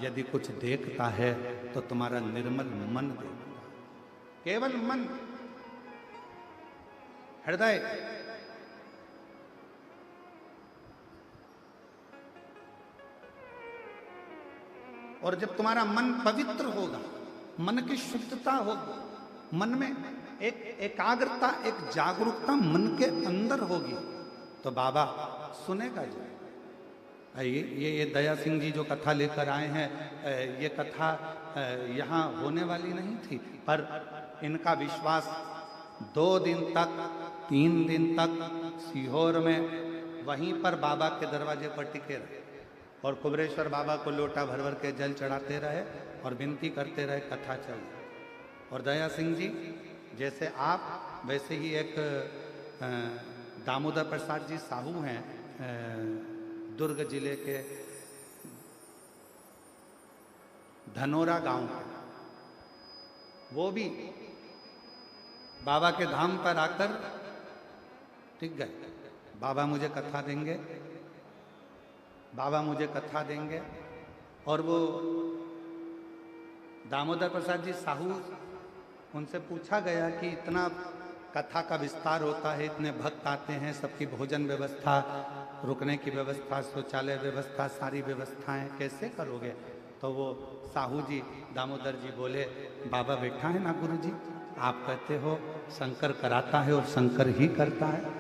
यदि कुछ देखता है तो तुम्हारा निर्मल मन देखता, केवल मन, हृदय। और जब तुम्हारा मन पवित्र होगा, मन की शुद्धता होगी, मन में एक एकाग्रता, एक जागरूकता मन के अंदर होगी, तो बाबा सुनेगा जी। ये दया सिंह जी जो कथा लेकर आए हैं, ये कथा यहाँ होने वाली नहीं थी, पर इनका विश्वास 2 दिन तक 3 दिन तक सीहोर में वहीं पर बाबा के दरवाजे पर टिके रहे और कुबरेश्वर बाबा को लोटा भर भर के जल चढ़ाते रहे और विनती करते रहे, कथा चल। और दया सिंह जी जैसे आप, वैसे ही एक दामोदर प्रसाद जी साहू हैं, दुर्ग जिले के धनोरा गांव के, वो भी बाबा के धाम पर आकर टिक गए। बाबा मुझे कथा देंगे, बाबा मुझे कथा देंगे। और वो दामोदर प्रसाद जी साहू, उनसे पूछा गया कि इतना कथा का विस्तार होता है, इतने भक्त आते हैं, सबकी भोजन व्यवस्था, रुकने की व्यवस्था, शौचालय व्यवस्था, सारी व्यवस्थाएं कैसे करोगे? तो वो साहू जी, दामोदर जी बोले, बाबा बैठा है ना गुरु जी, आप कहते हो शंकर कराता है और शंकर ही करता है।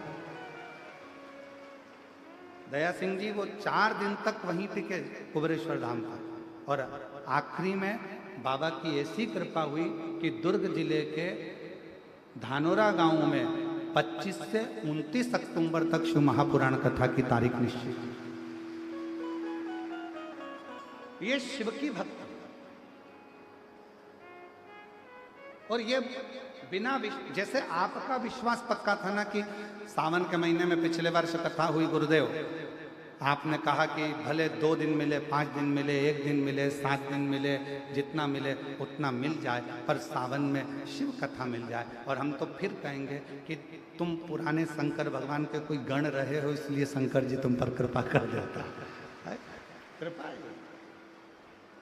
दया सिंह जी वो 4 दिन तक वहीं टिके कुबरेश्वर धाम पर, और आखिरी में बाबा की ऐसी कृपा हुई कि दुर्ग जिले के धानोरा गांव में 25 से 29 अक्टूबर तक शिव महापुराण कथा की तारीख निश्चित। ये शिव की भक्त, और ये बिना जैसे आपका विश्वास पक्का था ना कि सावन के महीने में पिछले वर्ष कथा हुई गुरुदेव, आपने कहा कि भले 2 दिन मिले, 5 दिन मिले, 1 दिन मिले, 7 दिन मिले, जितना मिले उतना मिल जाए, पर सावन में शिव कथा मिल जाए। और हम तो फिर कहेंगे कि तुम पुराने शंकर भगवान के कोई गण रहे हो, इसलिए शंकर जी तुम पर कृपा कर देता है। कृपा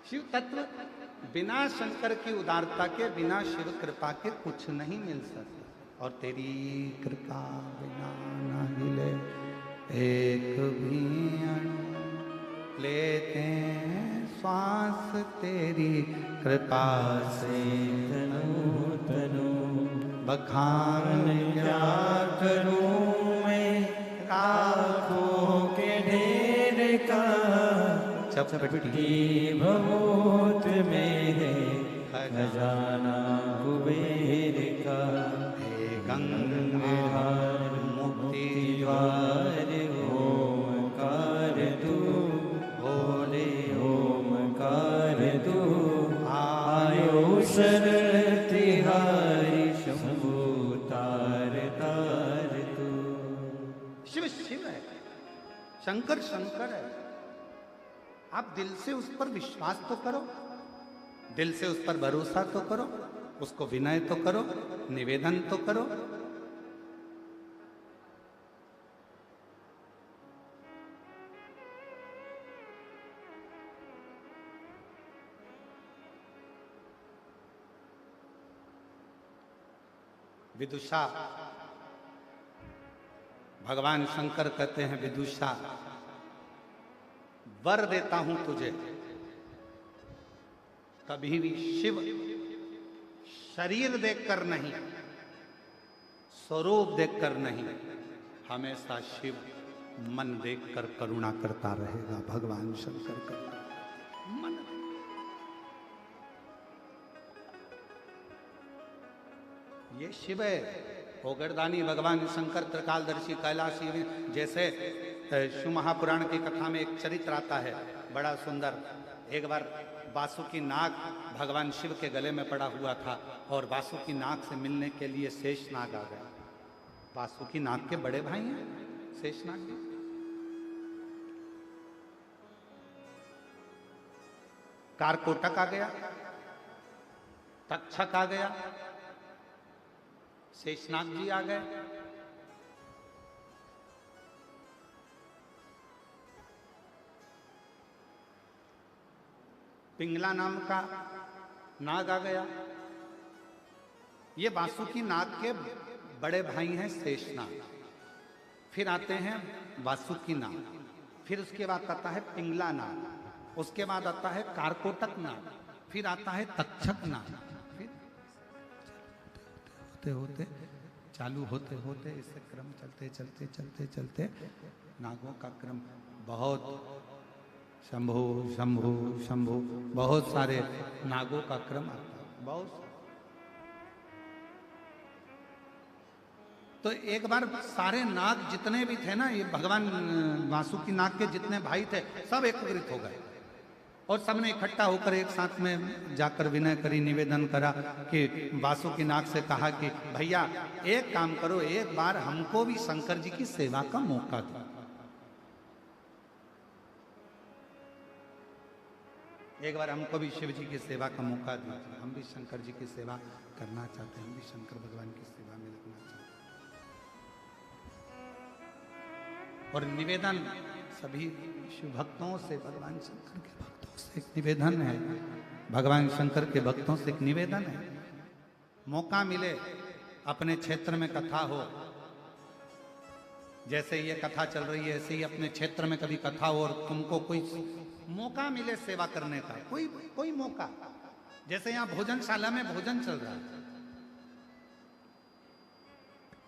शिव तत्व बिना शंकर की उदारता के, बिना शिव कृपा के कुछ नहीं मिल सकता। और तेरी कृपा बिना न हिले एक भी अणु, लेते हैं श्वास तेरी कृपा से तनु तनु बखान क्या करूं मैं आँखों के ढेर का, चपटी भभूत में है खजाना कुबेर का। हे गंगाधर मुक्ति द्वार ओमकार तू, बोले ओमकार तू, आयो शरण तिहारी शंभु तार तार तू। शिव शिव है, शंकर शंकर है। आप दिल से उस पर विश्वास तो करो, दिल से उस पर भरोसा तो करो, उसको विनय तो करो, निवेदन तो करो। विदुषा, भगवान शंकर कहते हैं विदुषा, वर देता हूं तुझे, कभी भी शिव शरीर देखकर नहीं, स्वरूप देखकर नहीं, हमेशा शिव मन देखकर करुणा करता रहेगा। भगवान शंकर का मन, ये शिव है। ओगरदानी भगवान शंकर त्रिकालदर्शी कैलाशी में, जैसे शिव महापुराण की कथा में एक चरित्र आता है बड़ा सुंदर। एक बार वासुकी नाग भगवान शिव के गले में पड़ा हुआ था और वासुकी नाग से मिलने के लिए शेषनाग आ गया। वासुकी नाग के बड़े भाई हैं शेषनाग जी। कारकोटक आ गया, तक्षक आ गया, शेषनाग जी आ गए। पिंगला नाम का नाग आ गया। ये वासुकी नाग के बड़े भाई हैं शेषनाग। फिर आते हैं वासुकी नाग, फिर उसके बाद आता है पिंगला नाग, उसके बाद आता है कारकोटक नाग, फिर आता है तक्षक नाग। फिर होते होते चालू होते होते इससे क्रम चलते चलते चलते चलते नागों का क्रम बहुत, शंभु शंभु शंभु, बहुत सारे नागों का क्रम आता है, बहुत। तो एक बार सारे नाग जितने भी थे ना, ये भगवान वासुकी नाग के जितने भाई थे सब एकत्रित हो गए और सबने इकट्ठा होकर एक साथ में जाकर विनय करी, निवेदन करा कि वासुकी नाग से कहा कि भैया एक काम करो, एक बार हमको भी शंकर जी की सेवा का मौका दो। एक बार हमको भी शिव जी की सेवा का मौका दीजिए, हम भी शंकर जी की सेवा करना चाहते हैं, हम भी शंकर भगवान की सेवा में लगना चाहते हैं। और निवेदन सभी शिव भक्तों से, भगवान शंकर के भक्तों से एक निवेदन है, भगवान शंकर के भक्तों से एक निवेदन है, मौका मिले अपने क्षेत्र में कथा हो, जैसे ये कथा चल रही है ऐसे ही अपने क्षेत्र में कभी कथा हो और तुमको कोई मौका मिले सेवा करने का, कोई मौका, जैसे यहाँ भोजनशाला में भोजन चल रहा है,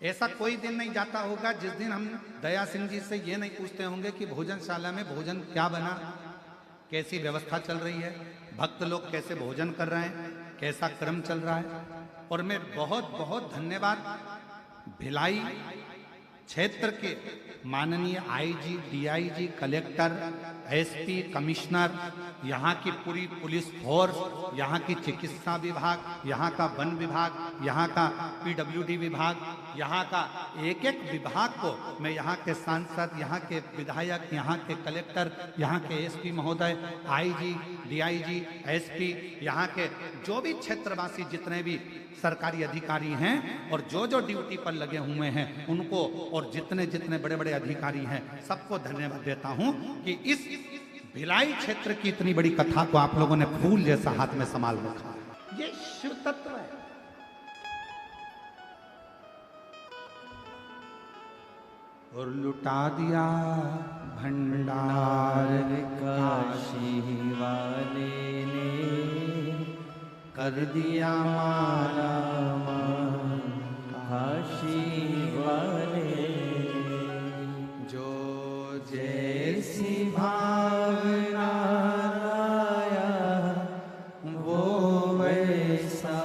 ऐसा कोई दिन नहीं जाता होगा जिस दिन हम दया सिंह जी से ये नहीं पूछते होंगे कि भोजनशाला में भोजन क्या बना, कैसी व्यवस्था चल रही है, भक्त लोग कैसे भोजन कर रहे हैं, कैसा क्रम चल रहा है। और मैं बहुत बहुत धन्यवाद भिलाई क्षेत्र के माननीय IG, DIG, collector, SP, commissioner, यहाँ की पूरी पुलिस फोर्स, यहाँ की चिकित्सा विभाग, यहाँ का वन विभाग, यहाँ का पीडब्ल्यूडी विभाग, यहाँ का एक एक विभाग को मैं यहाँ के सांसद, यहाँ के विधायक, यहाँ के कलेक्टर, यहाँ के एसपी महोदय, आईजी, डीआईजी, एसपी, यहाँ के जो भी क्षेत्रवासी जितने भी सरकारी अधिकारी हैं और जो जो ड्यूटी पर लगे हुए हैं उनको, और जितने जितने बड़े बड़े अधिकारी हैं सबको धन्यवाद देता हूं कि इस भिलाई क्षेत्र की इतनी बड़ी कथा को आप लोगों ने फूल जैसा हाथ में संभाल रखा। ये शिव तत्व है। और लुटा दिया भंडार काशी वाले ने कर दिया माला माल काशी वाले जो जैसी भावना लाया वो वैसा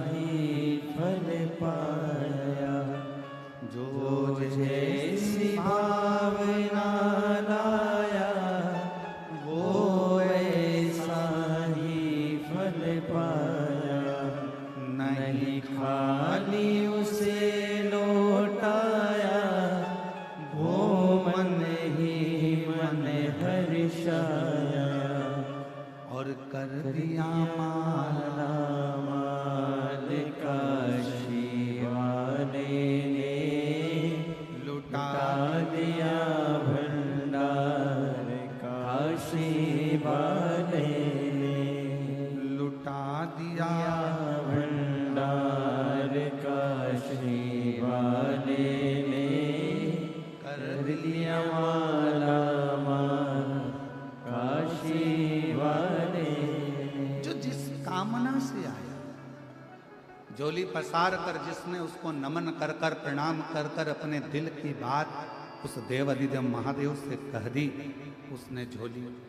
ही फल पाया। जो जैसी भावना लाया वो वैसा ही फल पाया। नहीं खाली उसे लौटाया वो मन ही मन हर्षाया। और कर दिया माला माल काशी वाले ने लुटा दिया भंडार काशी वाले ने लुटा दिया भंडार काशी वाले ने कर दिया माला माल काशी वाले ने। जो जिस कामना से आया, झोली पसार कर जिसने उसको नमन कर कर प्रणाम कर कर अपने दिल की बात उस देव अधिदेव महादेव से कह दी, उसने झोली भर।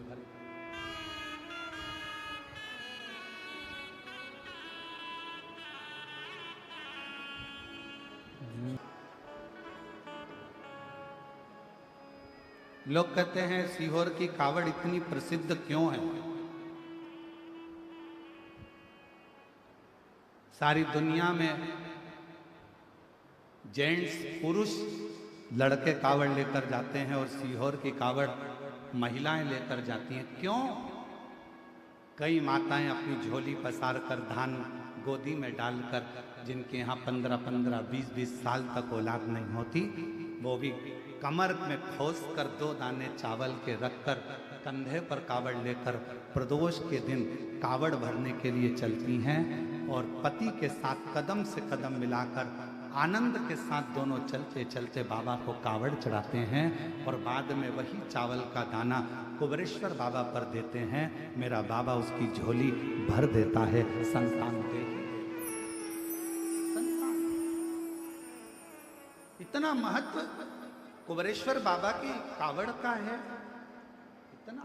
लोग कहते हैं सीहोर की कावड़ इतनी प्रसिद्ध क्यों है। सारी दुनिया में जेंट्स पुरुष लड़के कावड़ लेकर जाते हैं और सीहोर की कावड़ महिलाएं लेकर जाती हैं। क्यों? कई माताएं अपनी झोली पसार कर धान गोदी में डालकर, जिनके यहाँ 15-15, 20-20 साल तक औलाद नहीं होती, वो भी कमर में खोस कर 2 दाने चावल के रखकर कंधे पर कावड़ लेकर प्रदोष के दिन कावड़ भरने के लिए चलती हैं और पति के साथ कदम से कदम मिलाकर आनंद के साथ दोनों चलते चलते बाबा को कावड़ चढ़ाते हैं और बाद में वही चावल का दाना कुबरेश्वर बाबा पर देते हैं। मेरा बाबा उसकी झोली भर देता है। संतान दे संतान। इतना महत्व कुबरेश्वर बाबा की कावड़ का है, इतना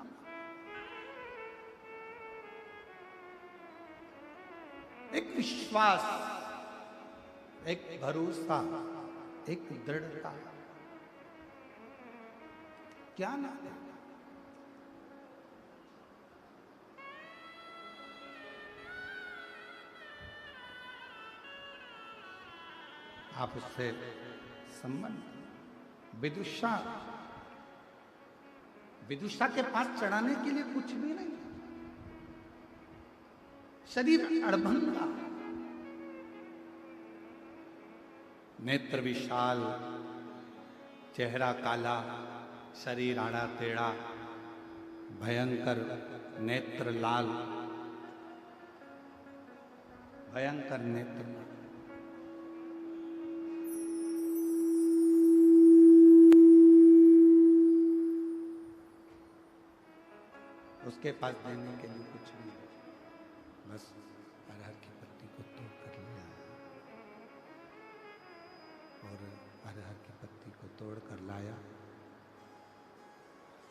एक विश्वास, एक भरोसा, एक दृढ़ता, क्या ना है। आप उससे संबंध, विदुषा, विदुषा के पास चढ़ाने के लिए कुछ भी नहीं, शरीर अड़भंगा, नेत्र विशाल, चेहरा काला, शरीर आड़ा टेढ़ा, भयंकर नेत्र लाल, भयंकर नेत्र। उसके पास देने के लिए कुछ नहीं, बस अरहर की पत्ती को तोड़ कर लिया और अरहर की पत्ती को तोड़ कर लाया,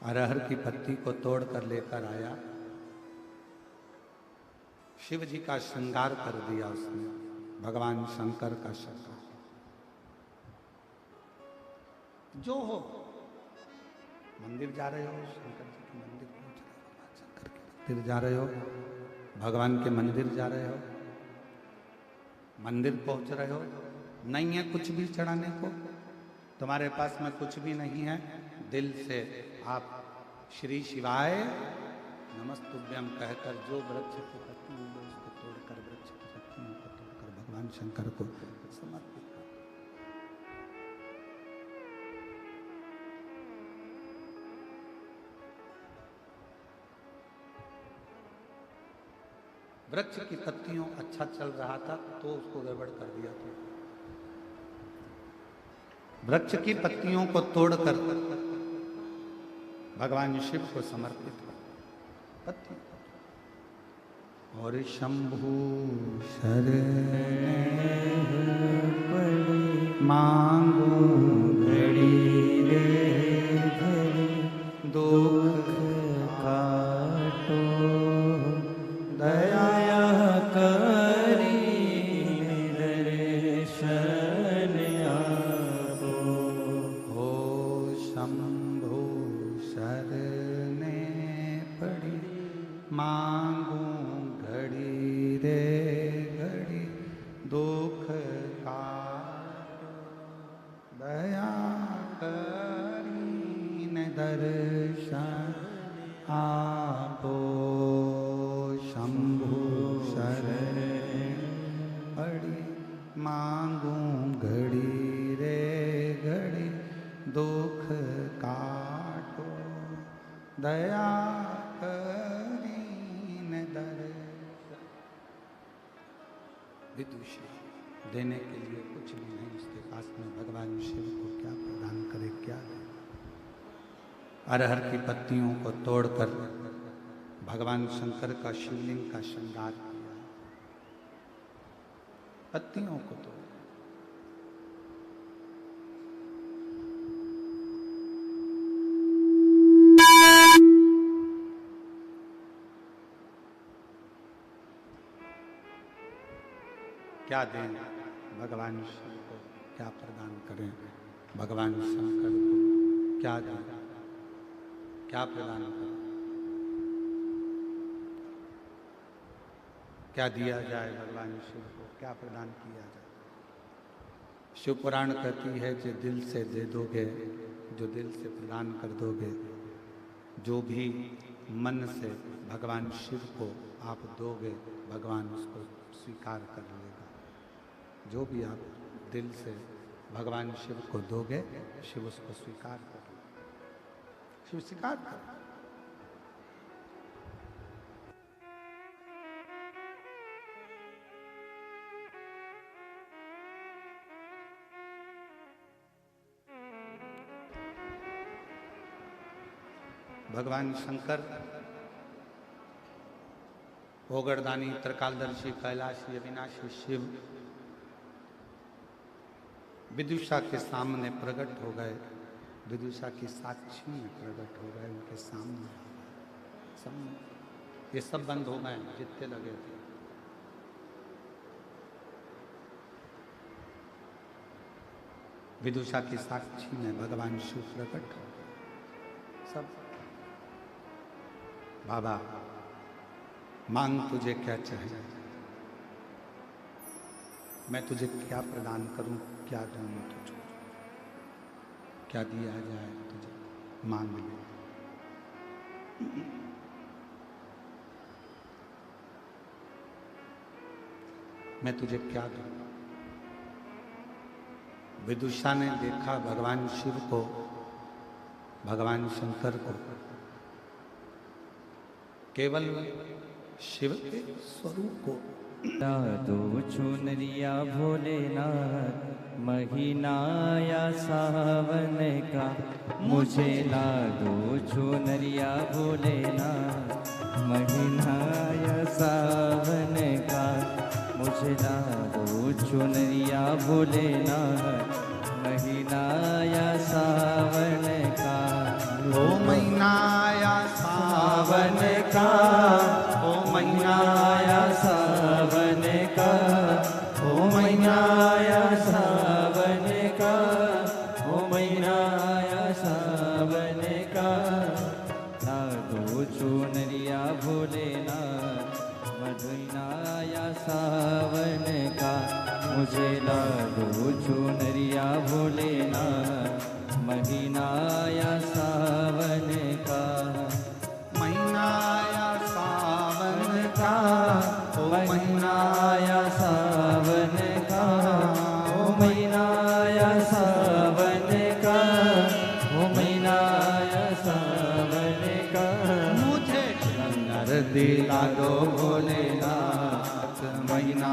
अरहर की पत्ती को तोड़ कर लेकर आया। शिव जी का श्रृंगार कर दिया उसने, भगवान शंकर का श्रृंगार। जो हो, मंदिर जा रहे हो, शंकर जी के मंदिर पहुंच रहे हो, भगवान शंकर के मंदिर जा रहे हो, भगवान के मंदिर जा रहे हो, मंदिर पहुंच रहे हो, नहीं है कुछ भी चढ़ाने को, तुम्हारे पास में कुछ भी नहीं है, दिल से आप श्री शिवाय नमस्तुभ्यम कहकर जो वृक्ष की पत्ती मिले उसको तोड़कर, वृक्ष की पत्तियों को तोड़कर भगवान शंकर को समर्पित कर। वृक्ष की पत्तियों अच्छा चल रहा था तो उसको गड़बड़ कर दिया था। वृक्ष की पत्तियों को तोड़कर भगवान शिव को समर्पित कर पत्ती और शंभु शरण मांगो घड़ी रे घड़ी दुख काटो दया करी दर्शन आपो हो शंभु शरणे पड़ी मांगू घड़ी रे घड़ी दुख काटो दया करीन दर्शन आपो शंभु शरण पड़ी मांगू घड़ी रे घड़ी दुख काटो दया करीन दर्शन। विदुषी देने के लिए कुछ भी नहीं, उसके पास में भगवान शिव को क्या प्रदान करे, क्या दे। अरहर की पत्तियों को तोड़कर भगवान शंकर का शिवलिंग का श्रृंगार किया, पत्तियों को तोड़। क्या दें भगवान शिव को, क्या प्रदान करें भगवान शंकर को, क्या दें, क्या प्रदान करें, क्या दिया जाए भगवान शिव को, क्या प्रदान किया जाए। शिव पुराण कहती है जो दिल से दे दोगे, जो दिल से प्रदान कर दोगे, जो भी मन से भगवान शिव को आप दोगे, भगवान उसको स्वीकार कर लेगा। जो भी आप दिल से भगवान शिव को दोगे, शिव उसको स्वीकार कर लेगा, शिव स्वीकार कर। भगवान शंकर ओगरदानी त्रिकालदर्शी कैलाशी अविनाशी शिव विदुषा के सामने प्रकट हो गए, विदुषा की साक्षी में प्रकट हो गए, उनके सामने सब ये सब बंद हो गए जितने लगे थे। विदुषा की साक्षी में भगवान शिव प्रकट हो गए सब। बाबा मांग तुझे क्या चाहिए, मैं तुझे क्या प्रदान करूं, क्या दूं तुझको, क्या दिया जाए तुझे, मांग ले। मैं तुझे क्या दूं। विदुषा ने देखा भगवान शिव को, भगवान शंकर को, केवल शिव के स्वरूप को। दो चुनरिया भोलेनाथ महीना या सावन का, मुझे ला दो चुनरिया भोलेनाथ महीना या सावन का, मुझे ला दो चुनरिया भोलेनाथ महीना या सावन का। ओ महीना या सावन का, ओ महीना या सावन का, ओ महीना या सावन का, ओ महीना या सावन का। ला दो चुनरिया भोलेनाथ महीना या सावन का, मुझे ला दो चुनरिया भोलेनाथ महीना या सावन का। महीना या सावन का, ओ महीना या सावन का, ओ महीना या सावन का, ओ महीना या सावन का। मुझे सुंदर दिला दो भोलेनाथ महीना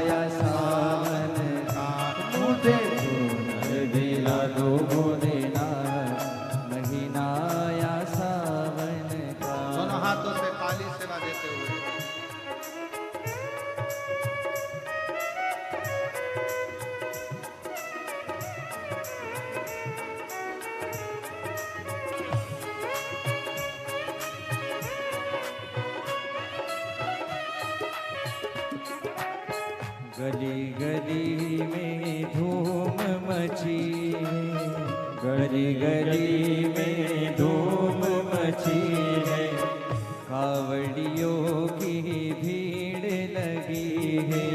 या सावन का, मुझे सुंदर दिला दो भोलेनाथ महीना या सावन का। दोनों हाथों से काली सेवा देते हुए गली गली में धूम मची है, गली गली में धूम मची है, कावड़ियों की भीड़ लगी है,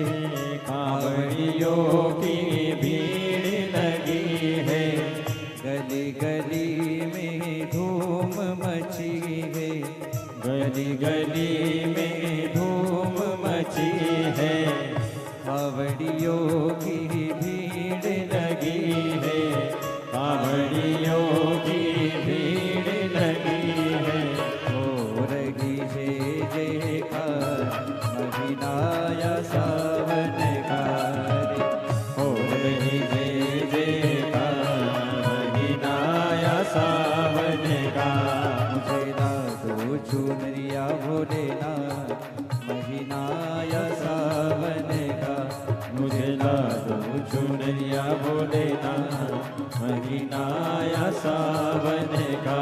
कावड़ियों की भीड़ लगी है। गली गली में धूम मची है, गली गली में धूम मची है, कावड़ियों की भीड़ लगी है, कावड़ियों की भीड़ लगी है। हो रही है जयकार महीना या सावन का रे, हो रही है जयकार महीना या सावन का। मुझे ला दो चुनरिया भोलेनाथ महीना या सावन का, मुझे ला दो चुनरिया भोलेनाथ महीना या सावन का।